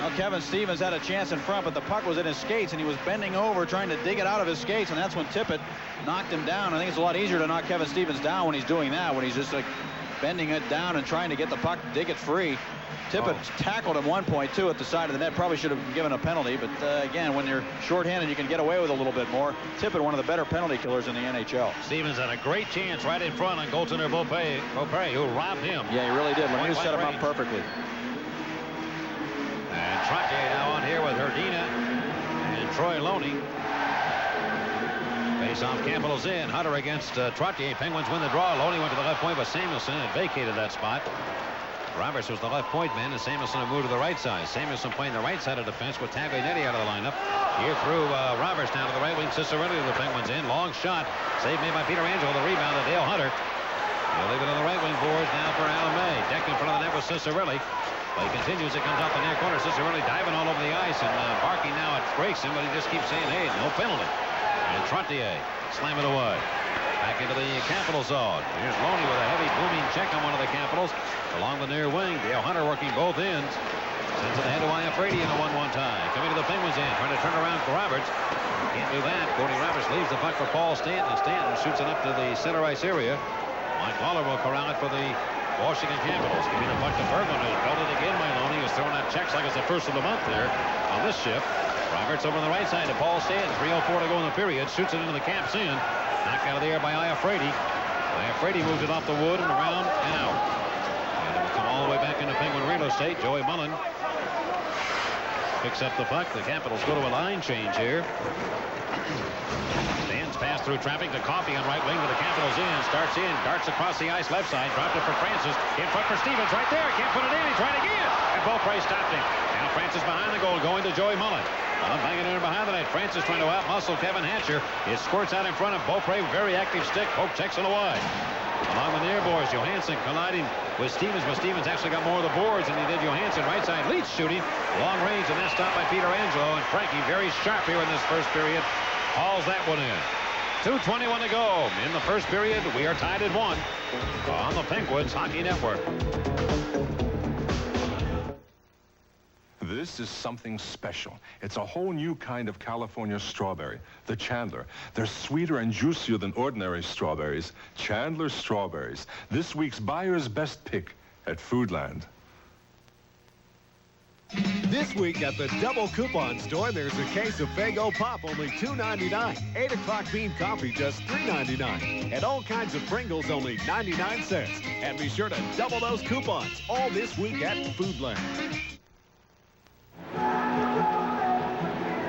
Well, Kevin Stevens had a chance in front, but the puck was in his skates, and he was bending over trying to dig it out of his skates, and that's when Tippett knocked him down. I think it's a lot easier to knock Kevin Stevens down when he's doing that, when he's just like bending it down and trying to get the puck, dig it free. Tippett tackled him 1 point, too, at the side of the net. Probably should have been given a penalty, but again, when you're shorthanded, you can get away with a little bit more. Tippett, one of the better penalty killers in the NHL. Stevens had a great chance right in front on goaltender Beaupre, who robbed him. Yeah, he really did. Lemieux set him up perfectly. And Trottier now on here with Herdina and Troy Loney. Face-off Capitals in. Hunter against Trottier. Penguins win the draw. Loney went to the left point, but Samuelson had vacated that spot. Roberts was the left point man, and Samuelson had moved to the right side. Samuelson playing the right side of defense with Taglianetti out of the lineup. Here through Roberts down to the right wing. Cicerelli to the Penguins in. Long shot. Save made by Pietrangelo. The rebound to Dale Hunter. He'll leave it on the right wing boards now for Alan May. Decked in front of the net with Cicerelli. Play continues. It comes out the near corner. Cicerelli diving all over the ice and barking now at Grayson, but he just keeps saying, hey, no penalty. And Trottier slam it away. Back into the Capital zone. Here's Loney with a heavy booming check on one of the Capitals. Capitals along the near wing. Dale Hunter working both ends. Sends it ahead to Iafrate in a 1-1 tie. Coming to the Penguins end, trying to turn around for Roberts. Can't do that. Cody Roberts leaves the puck for Paul Stanton, and Stanton shoots it up to the center ice area. Mike Lawler will corral it for the Washington Capitals. Giving the puck to Berglund, who's belted again by Loney, who's throwing out checks like it's the first of the month there on this shift. Roberts over on the right side to Paul Stanton. 3:04 to go in the period. Shoots it into the Caps in. Knocked out of the air by Iafrate. Iafrate moves it off the wood and around and out. And it will come all the way back into Penguin real estate. Joey Mullen picks up the puck. The Capitals go to a line change here. Stands pass through traffic to Coffey on right wing with the Capitals in. Starts in. Darts across the ice left side. Dropped it for Francis. In front for Stevens right there. Can't put it in. He tried again. And Beaupre stopped him. Now Francis behind the goal going to Joey Mullen. Mullen banging in behind the net. Francis trying to outmuscle Kevin Hatcher. It squirts out in front of Beaupre. Very active stick. Poke takes it away. Along the near boards, Johansson colliding with Stevens, but Stevens actually got more of the boards than he did Johansson. Right side, Leach shooting, long range, and that's stopped by Peter Angelo. And Frankie very sharp here in this first period. Hauls that one in. 2:21 to go in the first period. We are tied at 1 on the Penguins Hockey Network. This is something special. It's a whole new kind of California strawberry, the Chandler. They're sweeter and juicier than ordinary strawberries. Chandler strawberries. This week's buyer's best pick at Foodland. This week at the Double Coupon Store, there's a case of Faygo Pop, only $2.99. 8 o'clock bean coffee, just $3.99. And all kinds of Pringles, only 99 cents. And be sure to double those coupons all this week at Foodland.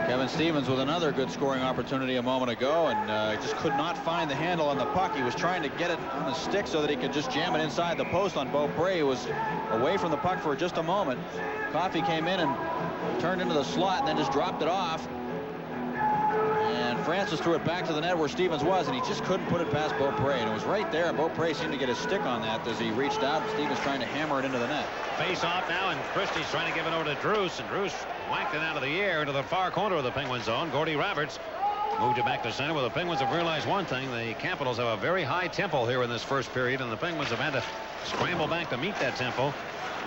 Kevin Stevens with another good scoring opportunity a moment ago, and just could not find the handle on the puck. He was trying to get it on the stick so that he could just jam it inside the post on Beaupre. He was away from the puck for just a moment. Coffey came in and turned into the slot and then just dropped it off. And Francis threw it back to the net where Stevens was, and he just couldn't put it past Beaupre. And it was right there. Beaupre seemed to get his stick on that as he reached out. Stevens trying to hammer it into the net. Face off now, and Christie's trying to give it over to Drews, and Drews whacked it out of the air into the far corner of the Penguin zone. Gordy Roberts moved it back to center. Well, the Penguins have realized one thing. The Capitals have a very high tempo here in this first period, and the Penguins have had to scramble back to meet that tempo.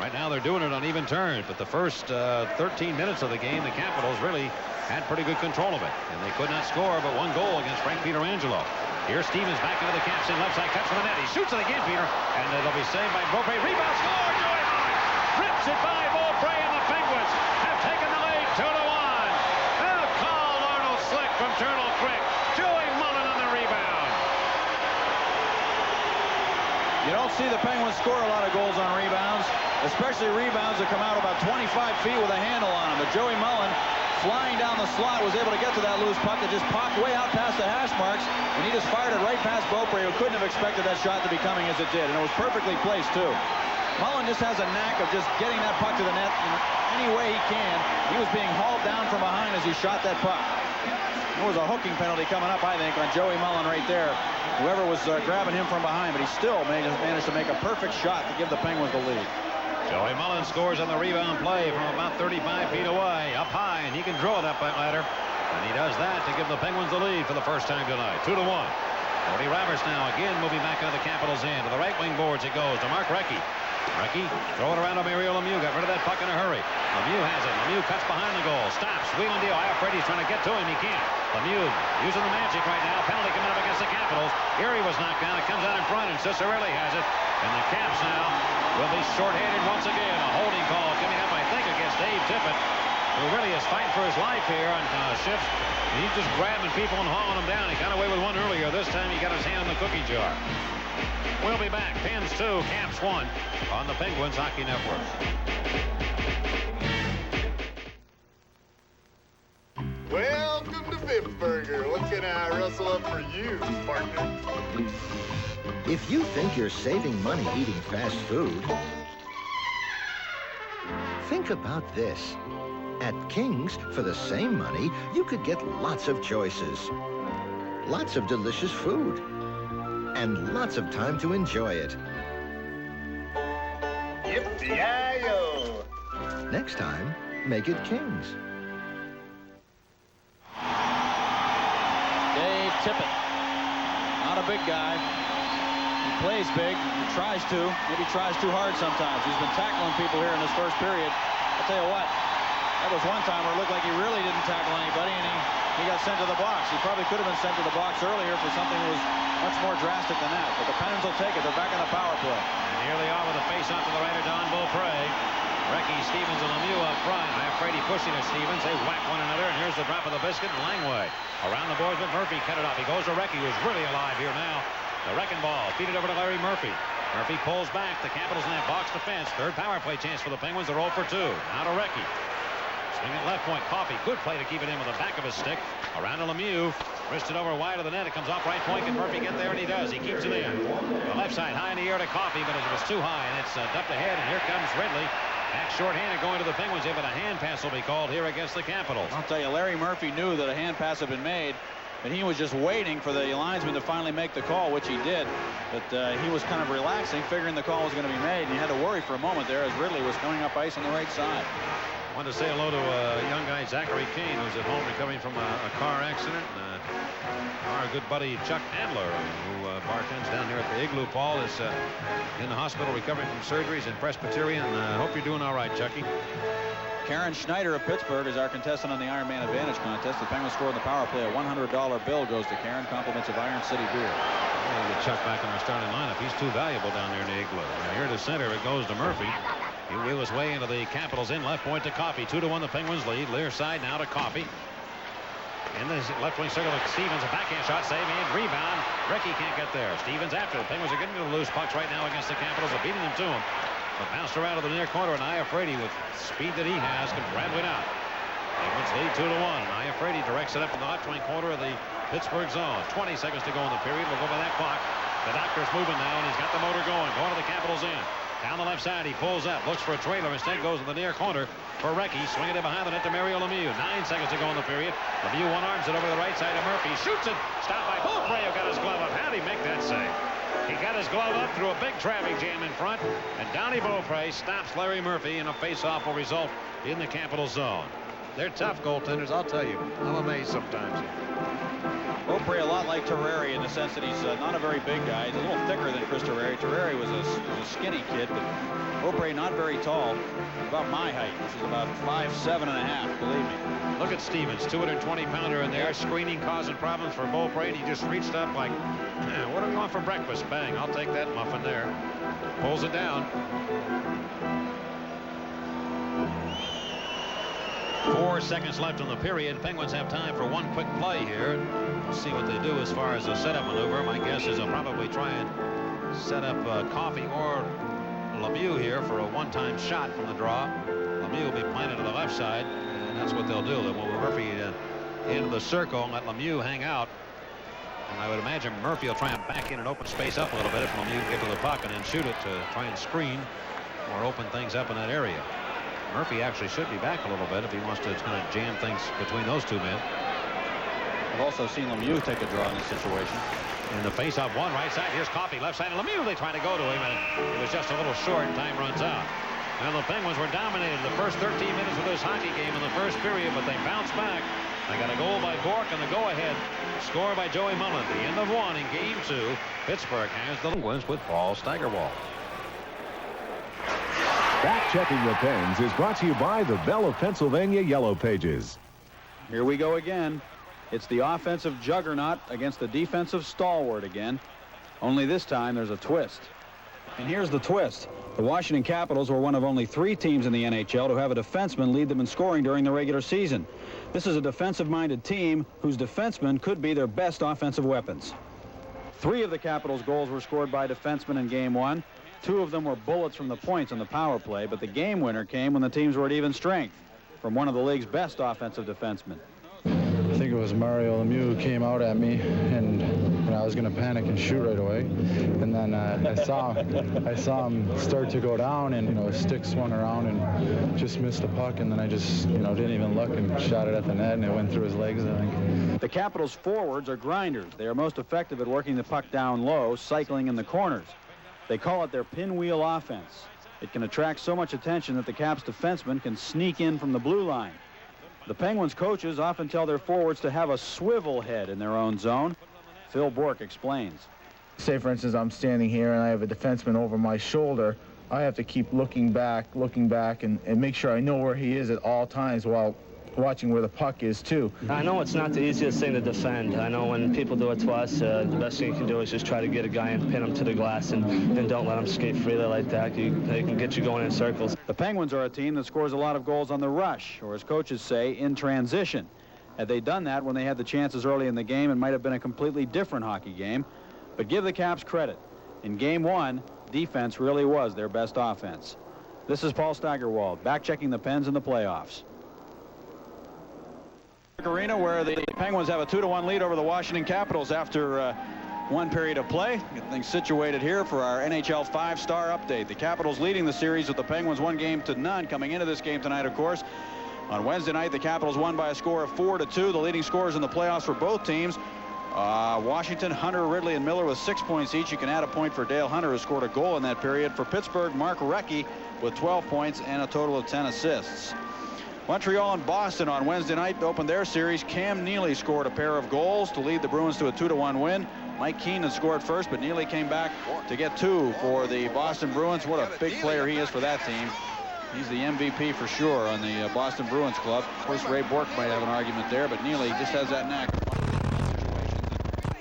Right now they're doing it on even terms, but the first 13 minutes of the game, the Capitals really had pretty good control of it, and they could not score but one goal against Frank Pietrangelo. Here's Stevens back into the Caps in left side, cuts from the net. He shoots it again, Peter, and it'll be saved by Beaupre. Rebound, score! Joey Mullen rips it by Beaupre, and the Penguins have taken the lead 2-1. A call, Arnold Slick from Turtle Creek. Joey Mullen on the rebound. You don't see the Penguins score a lot of goals on rebounds, especially rebounds that come out about 25 feet with a handle on them. But Joey Mullen, flying down the slot, was able to get to that loose puck that just popped way out past the hash marks, and he just fired it right past Beaupre, who couldn't have expected that shot to be coming as it did, and it was perfectly placed too. Mullen just has a knack of just getting that puck to the net in any way he can. He was being hauled down from behind as he shot that puck. There was a hooking penalty coming up, I think, on Joey Mullen right there. Whoever was grabbing him from behind, but he still managed to make a perfect shot to give the Penguins the lead. Joey Mullen scores on the rebound play from about 35 feet away, up high, and he can draw it up that ladder. And he does that to give the Penguins the lead for the first time tonight, 2-1. Cody Roberts now again moving back into the Capitals' end. To the right wing boards it goes to Mark Recchi. Recchi throw it around to Mario Lemieux. Got rid of that puck in a hurry. Lemieux has it. Lemieux cuts behind the goal. Stops. Wheeling deal. Iafrate's trying to get to him. He can't. Lemieux using the magic right now. Penalty coming up against the Capitals. Erie was knocked down. It comes out in front, and Cicerelli has it. And the Caps now will be shorthanded once again. A holding call coming up, I think, against Dave Tippett, who really is fighting for his life here on shifts. He's just grabbing people and hauling them down. He got away with one earlier. This time he got his hand in the cookie jar. We'll be back. Pens 2, Caps 1 on the Penguins Hockey Network. Welcome to Pittsburgh. What can I rustle up for you, partner? If you think you're saving money eating fast food, think about this. At King's, for the same money, you could get lots of choices, lots of delicious food, and lots of time to enjoy it. Yippee-yi-yo! Next time, make it King's. Dave Tippett, not a big guy. He plays big. He tries to. Maybe tries too hard sometimes. He's been tackling people here in this first period. I'll tell you what, that was one time where it looked like he really didn't tackle anybody, and he got sent to the box. He probably could have been sent to the box earlier for something that was much more drastic than that. But the Pens will take it. They're back in the power play. And here they are with a face-off to the right of Don Beaupre. Recchi, Stevens, and Lemieux up front. Iafrate pushing at Stevens. They whack one another, and here's the drop of the biscuit, and Langway around the boards, but Murphy cut it off. He goes to Recchi, who's really alive here now. The wrecking ball, feed it over to Larry Murphy. Murphy pulls back. The Capitals in that box defense. Third power play chance for the Penguins. They're 0 for 2. Now to Recchi. Swing at left point. Coffey. Good play to keep it in with the back of his stick. Around to Lemieux. Wristed over wide of the net. It comes off right point. Can Murphy get there? And he does. He keeps it in. The left side high in the air to Coffey, but it was too high, and it's dumped ahead. And here comes Ridley. Back short-handed going to the Penguins. But a hand pass will be called here against the Capitals. I'll tell you, Larry Murphy knew that a hand pass had been made, and he was just waiting for the linesman to finally make the call, which he did. But he was kind of relaxing, figuring the call was going to be made, and he had to worry for a moment there as Ridley was coming up ice on the right side. I wanted to say hello to a young guy, Zachary Kane, who's at home recovering from a car accident. Our good buddy Chuck Adler, who bartends down here at the Igloo, Paul, is in the hospital recovering from surgeries in Presbyterian. Hope you're doing all right, Chucky. Karen Schneider of Pittsburgh is our contestant on the Ironman Advantage contest. The Penguins scored in the power play. A $100 bill goes to Karen. Compliments of Iron City beer. Get Chuck back in the starting lineup. He's too valuable down there in the Igloo. And here to center, it goes to Murphy. He wheel his way into the Capitals in left point to Coffey. 2-1 the Penguins lead. Lear side now to Coffey. In the left wing circle, Stevens, a backhand shot, save and rebound. Recchi can't get there. Stevens after. The Penguins are getting to the loose pucks right now against the Capitals. They're beating them to him. But bounced around to the near corner, and Iafrate, with speed that he has, can rattle it out. Penguins lead 2-1. Iafrate directs it up in the left wing corner of the Pittsburgh zone. 20 seconds to go in the period. We'll go by that clock. The doctor's moving now, and he's got the motor going to the Capitals end. Down the left side, he pulls up, looks for a trailer, instead goes to the near corner for Recchi. Swinging it behind the net to Mario Lemieux. 9 seconds to go in the period. Lemieux one-arms it over to the right side of Murphy. Shoots it. Stopped by Beaupre, who got his glove up. How'd he make that save? He got his glove up through a big traffic jam in front, and Donnie Beaupre stops Larry Murphy, and a face-off will result in the Capital zone. They're tough goaltenders, I'll tell you. I'm amazed sometimes. Beaupre a lot like Terreri in the sense that he's not a very big guy. He's a little thicker than Chris Terreri. Terreri was a skinny kid, but Beaupre not very tall. About my height, which is about 5'7½", believe me. Look at Stevens, 220-pounder in there, screening, causing problems for Beaupre, and he just reached up like, what are we going for breakfast? Bang, I'll take that muffin there. Pulls it down. 4 seconds left in the period. Penguins have time for one quick play here. We'll see what they do as far as a setup maneuver. My guess is they'll probably try and set up Coffey or Lemieux here for a one-time shot from the draw. Lemieux will be planted to the left side, and that's what they'll do. They'll move Murphy into the circle and let Lemieux hang out. And I would imagine Murphy will try and back in and open space up a little bit if Lemieux can get to the puck and then shoot it to try and screen or open things up in that area. Murphy actually should be back a little bit if he wants to kind of jam things between those two men. I've also seen Lemieux take a draw in this situation. In the face-off one right side, here's Coffey left side, and Lemieux, they try to go to him, and it was just a little short, and time runs out. Well, the Penguins were dominated the first 13 minutes of this hockey game in the first period, but they bounced back. They got a goal by Bork and the go-ahead score by Joey Mullen. The end of one in Game 2. Pittsburgh has the Penguins with Paul Steigerwald. Fact-checking the Pens is brought to you by the Bell of Pennsylvania Yellow Pages. Here we go again. It's the offensive juggernaut against the defensive stalwart again. Only this time there's a twist. And here's the twist. The Washington Capitals were one of only 3 teams in the NHL to have a defenseman lead them in scoring during the regular season. This is a defensive-minded team whose defensemen could be their best offensive weapons. 3 of the Capitals' goals were scored by defensemen in Game 1. 2 of them were bullets from the points on the power play, but the game winner came when the teams were at even strength from one of the league's best offensive defensemen. I think it was Mario Lemieux who came out at me, and I was going to panic and shoot right away. And then I saw him start to go down, and his stick swung around and just missed the puck. And then I just didn't even look and shot it at the net, and it went through his legs, I think. The Capitals' forwards are grinders. They are most effective at working the puck down low, cycling in the corners. They call it their pinwheel offense. It can attract so much attention that the Caps defensemen can sneak in from the blue line. The Penguins coaches often tell their forwards to have a swivel head in their own zone. Phil Bourque explains. Say, for instance, I'm standing here and I have a defenseman over my shoulder. I have to keep looking back, and make sure I know where he is at all times while watching where the puck is, too. I know it's not the easiest thing to defend. I know when people do it to us, the best thing you can do is just try to get a guy and pin him to the glass and don't let him skate freely like that. They can get you going in circles. The Penguins are a team that scores a lot of goals on the rush, or as coaches say, in transition. Had they done that when they had the chances early in the game, it might have been a completely different hockey game. But give the Caps credit. In Game 1, defense really was their best offense. This is Paul Steigerwald, back-checking the Pens in the playoffs. Arena, where the Penguins have a 2-1 lead over the Washington Capitals after one period of play. Get things situated here for our NHL 5-star update. The Capitals leading the series with the Penguins 1-0 coming into this game tonight, of course. On Wednesday night, the Capitals won by a score of 4-2. The leading scorers in the playoffs for both teams. Washington, Hunter, Ridley, and Miller with 6 points each. You can add a point for Dale Hunter, who scored a goal in that period. For Pittsburgh, Mark Recchi with 12 points and a total of 10 assists. Montreal and Boston on Wednesday night opened their series. Cam Neely scored a pair of goals to lead the Bruins to a 2-1 win. Mike Keenan scored first, but Neely came back to get 2 for the Boston Bruins. What a big player he is for that team. He's the MVP for sure on the Boston Bruins club. Of course, Ray Bourque might have an argument there, but Neely just has that knack.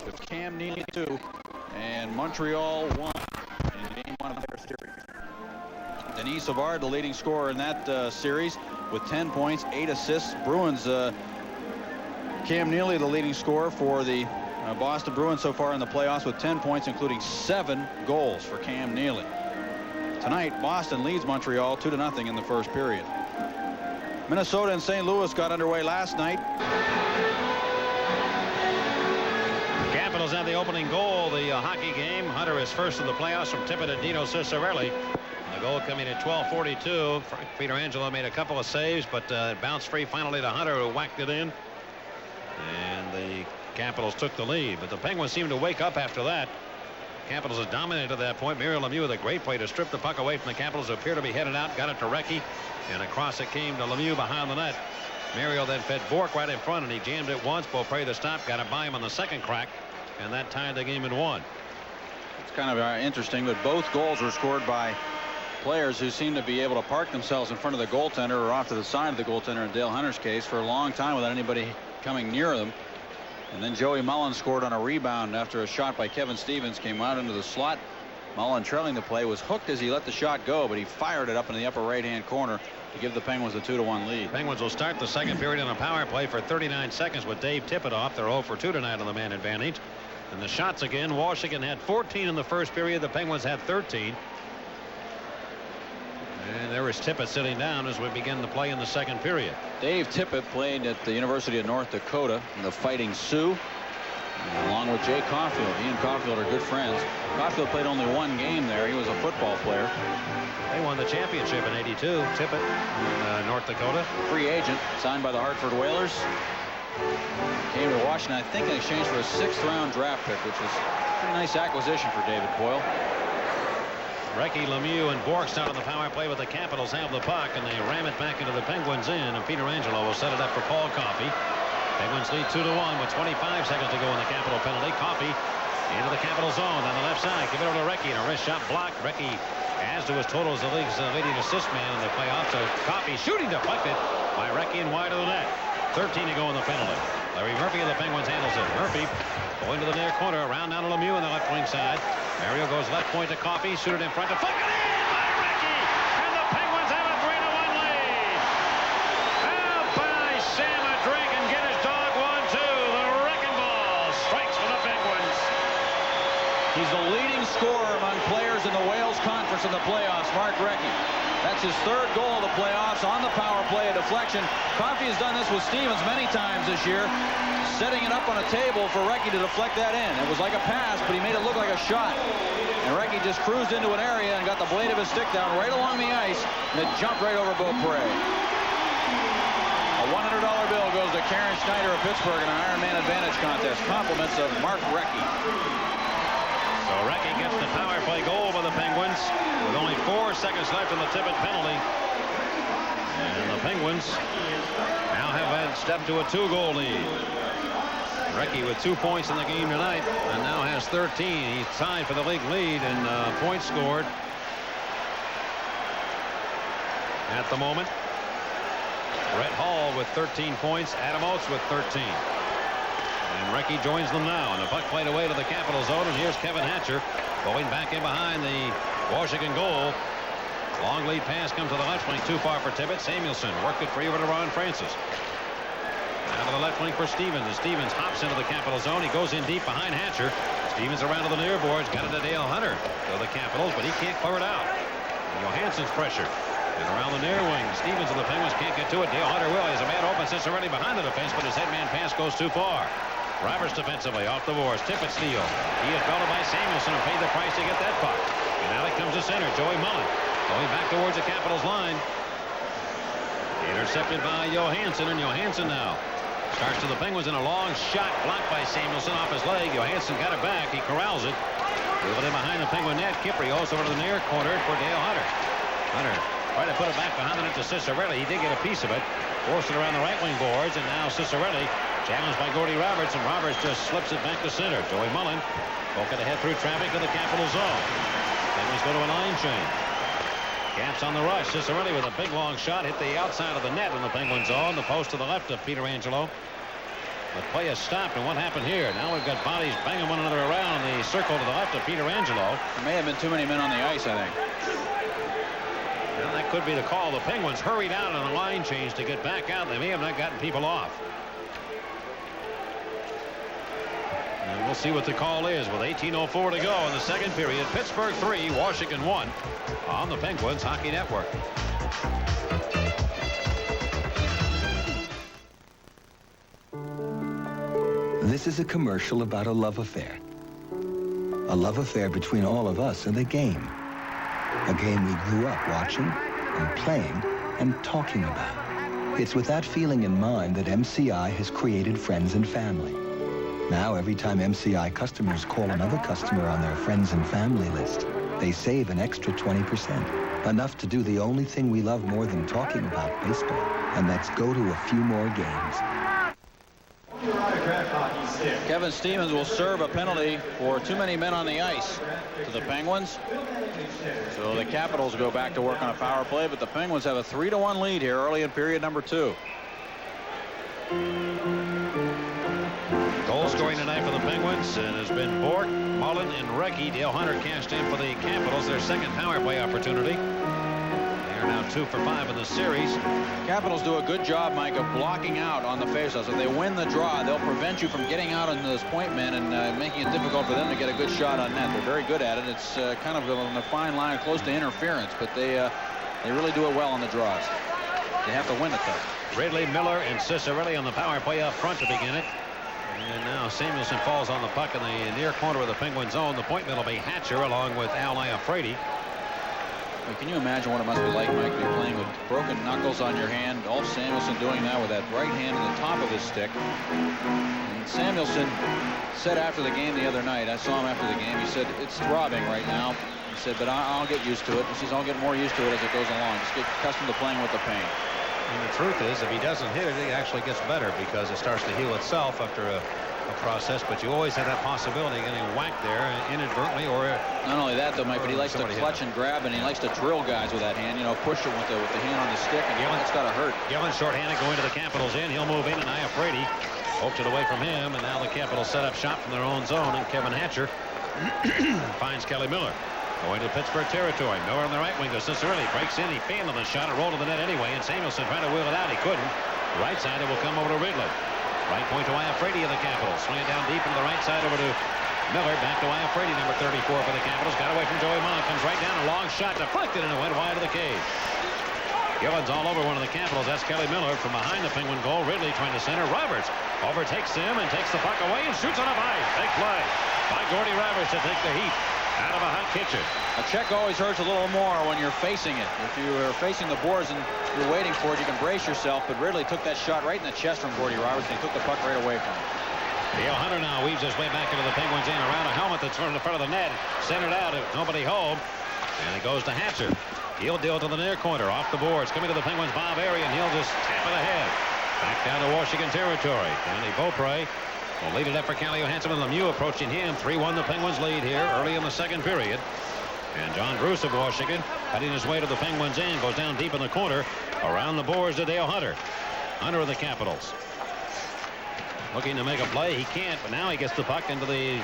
With Cam Neely 2 and Montreal 1 in Game 1 of their series. Denis Savard, the leading scorer in that series, with 10 points, 8 assists. Bruins, Cam Neely, the leading scorer for the Boston Bruins so far in the playoffs with 10 points, including 7 goals for Cam Neely. Tonight, Boston leads Montreal 2-0 in the first period. Minnesota and St. Louis got underway last night. Capitals have the opening goal of the hockey game. Hunter is first in the playoffs from Tippett and Dino Ciccarelli. The goal coming at 12:42. Frank Pietrangelo made a couple of saves, but it bounced free finally to Hunter, who whacked it in. And the Capitals took the lead, but the Penguins seemed to wake up after that. Capitals had dominated at that point. Mario Lemieux with a great play to strip the puck away from the Capitals, who appear to be headed out. Got it to Recchi, and across it came to Lemieux behind the net. Mario then fed Bourque right in front, and he jammed it once. Beaupré to stop, got it by him on the second crack, and that tied the game at 1. It's kind of interesting, but both goals were scored by players who seem to be able to park themselves in front of the goaltender or off to the side of the goaltender in Dale Hunter's case for a long time without anybody coming near them. And then Joey Mullen scored on a rebound after a shot by Kevin Stevens came out into the slot. Mullen, trailing the play, was hooked as he let the shot go, but he fired it up in the upper right-hand corner to give the Penguins a 2-1 lead. Penguins will start the second period on a power play for 39 seconds with Dave Tippett off. They're 0 for 2 tonight on the man advantage. And the shots again. Washington had 14 in the first period. The Penguins had 13. And there is Tippett sitting down as we begin to play in the second period. Dave Tippett played at the University of North Dakota in the Fighting Sioux, along with Jay Caulfield. He and Caulfield are good friends. Caulfield played only 1 game there. He was a football player. They won the championship in '82. Tippett in North Dakota. Free agent, signed by the Hartford Whalers. Came to Washington, I think, in exchange for a 6th-round draft pick, which was a pretty nice acquisition for David Poile. Recchi, Lemieux, and Bourque start on the power play, but the Capitals have the puck, and they ram it back into the Penguins' end, and Pietrangelo will set it up for Paul Coffey. Penguins lead 2-1 with 25 seconds to go in the Capital penalty. Coffey into the Capital zone on the left side. Give it over to Recchi, and a wrist shot blocked. Recchi adds to his total as the league's leading assist man in the playoffs. So Coffey shooting deflected by Recchi and wide of the net. 13 to go in the penalty. Larry Murphy of the Penguins handles it. Murphy going to the near corner, around down to Lemieux on the left wing side. Mario goes left point to Coffey, shoot it in front, deflected in by Recchi, and the Penguins have a 3-1 lead. Out by Sam Drake and get his dog 1-2. The wrecking ball strikes for the Penguins. He's the leading scorer among players in the Wales Conference in the playoffs, Mark Recchi. That's his 3rd goal of the playoffs on the power play, a deflection. Coffey has done this with Stevens many times this year, setting it up on a table for Recchi to deflect that in. It was like a pass, but he made it look like a shot. And Recchi just cruised into an area and got the blade of his stick down right along the ice, and it jumped right over Beaupré. A $100 bill goes to Karen Schneider of Pittsburgh in an Ironman Advantage contest. Compliments of Mark Recchi. So Recchi gets the power play goal by the Penguins with only 4 seconds left in the Tippett penalty. And the Penguins now have stepped to a 2-goal lead. Recchi with 2 points in the game tonight and now has 13. He's tied for the league lead in points scored at the moment. Brett Hall with 13 points. Adam Oates with 13. And Recchi joins them now. And the puck played away to the Capital zone. And here's Kevin Hatcher going back in behind the Washington goal. Long lead pass comes to the left wing. Too far for Tibbet. Samuelson worked it free over to Ron Francis. Out of the left wing for Stevens. And Stevens hops into the Capital zone. He goes in deep behind Hatcher. Stevens around to the near boards. Got it to Dale Hunter. To the Capitals, but he can't clear it out. And Johansson's pressure. And around the near wing. Stevens and the Penguins can't get to it. Dale Hunter will. He has a man open. Sits already behind the defense, but his headman pass goes too far. Roberts defensively off the boards. Tippett steal. He is belted by Samuelson and paid the price to get that puck. And now it comes to center. Joey Mullen going back towards the Capitals line. Intercepted by Johansson, and Johansson now starts to the Penguins in a long shot blocked by Samuelson off his leg. Johansson got it back. He corrals it. Moving in behind the Penguin net. Kipri also over to the near corner for Dale Hunter. Hunter tried to put it back behind the net to Cicerelli. He did get a piece of it. Forced it around the right wing boards, and now Cicerelli challenged by Gordy Roberts, and Roberts just slips it back to center. Joey Mullen poking ahead through traffic to the Capital zone. Penguins go to a line change. Caps on the rush. Cicerelli with a big long shot hit the outside of the net in the Penguin zone. The post to the left of Pietrangelo. The play has stopped, and what happened here? Now we've got bodies banging one another around in the circle to the left of Pietrangelo. There may have been too many men on the ice, I think. Well, that could be the call. The Penguins hurried out on the line change to get back out. They may have not gotten people off. And we'll see what the call is with 18:04 to go in the second period. Pittsburgh 3, Washington 1 on the Penguins Hockey Network. This is a commercial about a love affair. A love affair between all of us and the game. A game we grew up watching and playing and talking about. It's with that feeling in mind that MCI has created Friends and Family. Now, every time MCI customers call another customer on their Friends and Family list, they save an extra 20%. Enough to do the only thing we love more than talking about baseball, and that's go to a few more games. Kevin Stevens will serve a penalty for too many men on the ice to the Penguins. So the Capitals go back to work on a power play, but the Penguins have a 3-1 lead here early in period number 2. Goal scoring tonight for the Penguins and has been Bork, Mullen, and Recchi. Dale Hunter cashed in for the Capitals, their second power play opportunity. They're now 2 for 5 in the series. Capitals do a good job, Mike, of blocking out on the faceoffs. If they win the draw, they'll prevent you from getting out on those point men and making it difficult for them to get a good shot on net. They're very good at it. It's kind of on the fine line close to interference, but they really do it well on the draws. They have to win it, though. Ridley, Miller, and Cicerelli on the power play up front to begin it. And now Samuelson falls on the puck in the near corner of the Penguin zone. The point man will be Hatcher along with Al Iafrate. Well, can you imagine what it must be like, Mike, to be playing with broken knuckles on your hand? Dolph Samuelson doing that with that right hand in the top of his stick. And Samuelson said after the game the other night, I saw him after the game, he said, it's throbbing right now. He said, but I'll get used to it. He says, I'll get more used to it as it goes along. Just get accustomed to playing with the pain. And the truth is, if he doesn't hit it, it actually gets better because it starts to heal itself after a process. But you always have that possibility of getting whacked there inadvertently, or not only that though, Mike, but he likes to clutch and grab, and he likes to drill guys with that hand. You know, push it with the hand on the stick, and it's got to hurt. Gillen shorthanded going to the Capitals in. He'll move in, and Iafrate pokes it away from him, and now the Capitals set up shop from their own zone, and Kevin Hatcher finds Kelly Miller. Going to Pittsburgh territory. Miller on the right wing. Cicerelli breaks in. He failed on the shot and rolled to the net anyway. And Samuelson trying to wheel it out. He couldn't. Right side, it will come over to Ridley. Right point to Iafrate of the Capitals. Swing it down deep into the right side over to Miller. Back to Iafrate, number 34 for the Capitals. Got away from Joey Mullen. Comes right down. A long shot deflected, and it went wide of the cage. Gillen's all over one of the Capitals. That's Kelly Miller from behind the Penguin goal. Ridley trying to center. Roberts overtakes him and takes the puck away and shoots on a bite. Big play by Gordy Roberts to take the heat out of a hot kitchen. A check always hurts a little more when you're facing it. If you are facing the boards and you're waiting for it, you can brace yourself. But Ridley took that shot right in the chest from Gordy Roberts, and he took the puck right away from him. Dale Hunter now weaves his way back into the Penguins in around a helmet that's in the front of the net. Centered out, nobody home. And it goes to Hatcher. He'll deal to the near corner, off the boards. Coming to the Penguins' Bob area, and he'll just tap it ahead. Back down to Washington territory. Danny Beaupre will lead it up for Calle Johansson, and Lemieux approaching him. 3-1 the Penguins lead here early in the second period. And John Bruce of Washington heading his way to the Penguins end. Goes down deep in the corner. Around the boards to Dale Hunter. Hunter of the Capitals. Looking to make a play. He can't, but now he gets the puck into the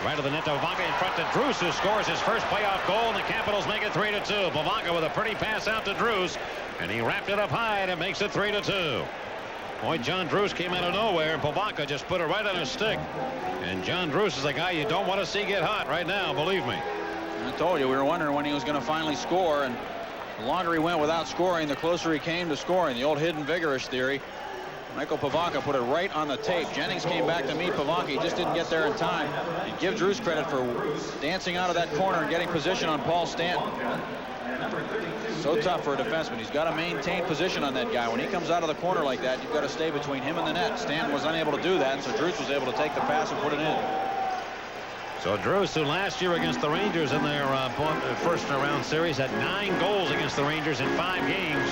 right of the net to Pivonka in front to Druce, who scores his first playoff goal, and the Capitals make it 3-2. Pivonka with a pretty pass out to Druce, and he wrapped it up high, and it makes it 3-2. Boy, John Druce came out of nowhere, and Pivonka just put it right on his stick. And John Druce is a guy you don't want to see get hot right now, believe me. I told you, we were wondering when he was going to finally score, and the longer he went without scoring, the closer he came to scoring. The old hidden vigorish theory. Michael Pivonka put it right on the tape. Jennings came back to meet Pivonka. He just didn't get there in time. And give Druce credit for dancing out of that corner and getting position on Paul Stanton. So tough for a defenseman. He's got to maintain position on that guy. When he comes out of the corner like that, you've got to stay between him and the net. Stanton was unable to do that, so Druce was able to take the pass and put it in. So Druce, who last year against the Rangers in their first round series, had 9 goals against the Rangers in 5 games.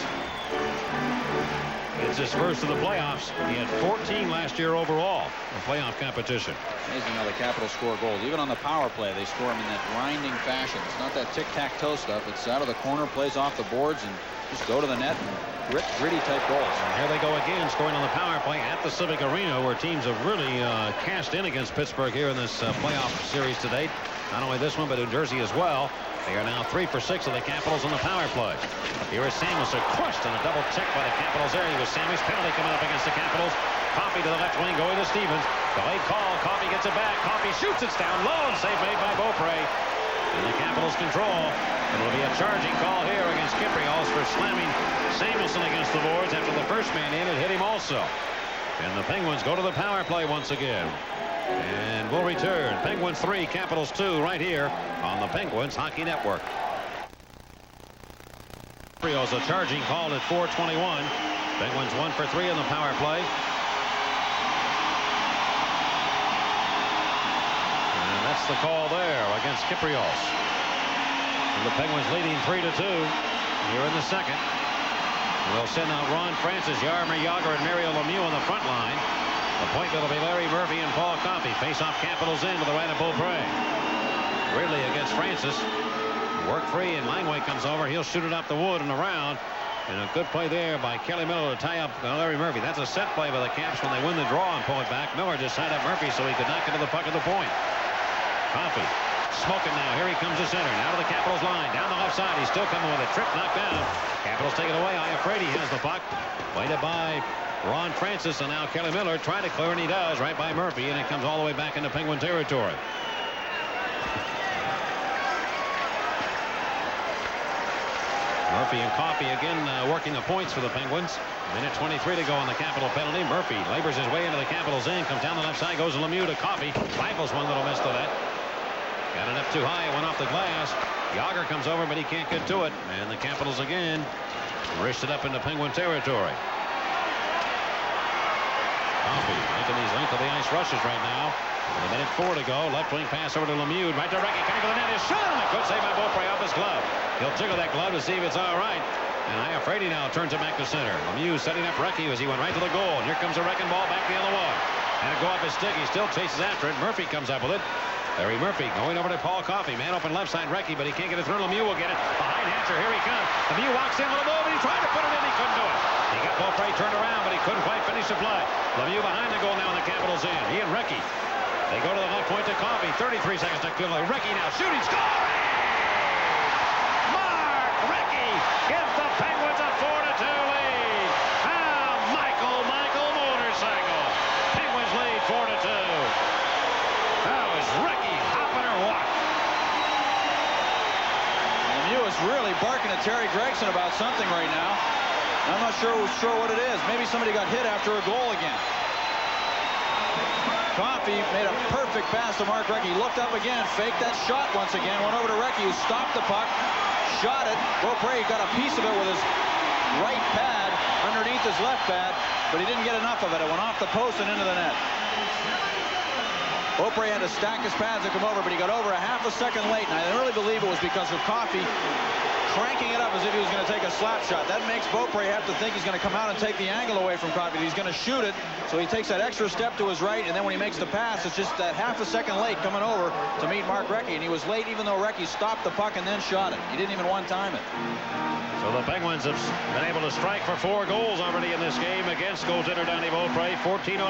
It's his first of the playoffs. He had 14 last year overall in playoff competition. Amazing how the Capitals score goals. Even on the power play, they score them in that grinding fashion. It's not that tic-tac-toe stuff. It's out of the corner, plays off the boards, and just go to the net and gritty type goals. And here they go again, scoring on the power play at the Civic Arena, where teams have really cast in against Pittsburgh here in this playoff series to date. Not only this one, but New Jersey as well. They are now 3 for 6 of the Capitals on the power play. Here is Samuelson crushed on a double check by the Capitals there. He was Sammy's penalty coming up against the Capitals. Coffey to the left wing, going to Stevens. Delayed call. Coffey gets it back. Coffey shoots it down low, and save made by Beaupre. And the Capitals control. It'll be a charging call here against Kyprios for slamming Samuelson against the boards after the first man in. It hit him also. And the Penguins go to the power play once again. And we'll return. Penguins 3, Capitals 2 right here on the Penguins Hockey Network. Kyprios, a charging call at 4:21. Penguins 1 for 3 on the power play. And that's the call there against Kyprios. And the Penguins leading 3-2 here in the second. We'll send out Ron Francis, Jaromir Jagr, and Mario Lemieux on the front line. The point will be Larry Murphy and Paul Coffey. Face-off Capitals in to the right of Beaupre. Ridley against Francis. Work free, and Langway comes over. He'll shoot it up the wood and around. And a good play there by Kelly Miller to tie up Larry Murphy. That's a set play by the Caps when they win the draw and pull it back. Miller just tied up Murphy so he could not get to the puck at the point. Coffey smoking now. Here he comes to center. Now to the Capitals line. Down the left side. He's still coming with a trip knocked down. Capitals take it away. Iafrate has the puck. Played it by Ron Francis, and now Kelly Miller trying to clear, and he does right by Murphy, and it comes all the way back into Penguin territory. Murphy and Coffey again working the points for the Penguins. Minute 23 to go on the Capital penalty. Murphy labors his way into the Capitals end, comes down the left side, goes to Lemieux to Coffey, rifles one little miss to that. Got it up too high, it went off the glass. Jagr comes over, but he can't get to it, and the Capitals again wrist it up into Penguin territory. Coffey making these length of the ice rushes right now. With a minute 4 to go. Left wing pass over to Lemieux. Right to Recchi. Coming for the net. His shot on it. Good save by Beaupre off his glove. He'll jiggle that glove to see if it's all right. And Iafrate now turns it back to center. Lemieux setting up Recchi as he went right to the goal. And here comes a wrecking ball back the other way. And it go off his stick. He still chases after it. Murphy comes up with it. Larry Murphy going over to Paul Coffey. Man open left side Recchi, but he can't get it through. Lemieux will get it. Behind Hatcher. Here he comes. Lemieux walks in with a move, and he tried to put it in. He couldn't do it. He got Beaupre turned around, but he couldn't quite finish the play. Lemieux behind the goal now in the Capitals end. He and Recchi. They go to the left point to Coffey. 33 seconds to kill. Recchi now shooting. Scoring! Mark Recchi gives the Penguins a 4-2 lead. Michael motorcycle. Penguins lead 4-2. That was Recchi hopping or what? Lemieux is really barking at Terry Gregson about something right now. I'm not sure what it is. Maybe somebody got hit after a goal again. Coffey made a perfect pass to Mark Recchi. Looked up again, faked that shot once again, went over to Recchi, who stopped the puck, shot it. Beaupre got a piece of it with his right pad underneath his left pad, but he didn't get enough of it. It went off the post and into the net. Beaupre had to stack his pads to come over, but he got over a half a second late, and I really believe it was because of Coffey cranking it up as if he was going to take a slap shot. That makes Beaupre have to think he's going to come out and take the angle away from Coffey. He's going to shoot it, so he takes that extra step to his right, and then when he makes the pass, it's just that half a second late coming over to meet Mark Recchi, and he was late even though Recchi stopped the puck and then shot it. He didn't even one-time it. So the Penguins have been able to strike for 4 goals already in this game against goaltender Danny Beaupre. 14-0.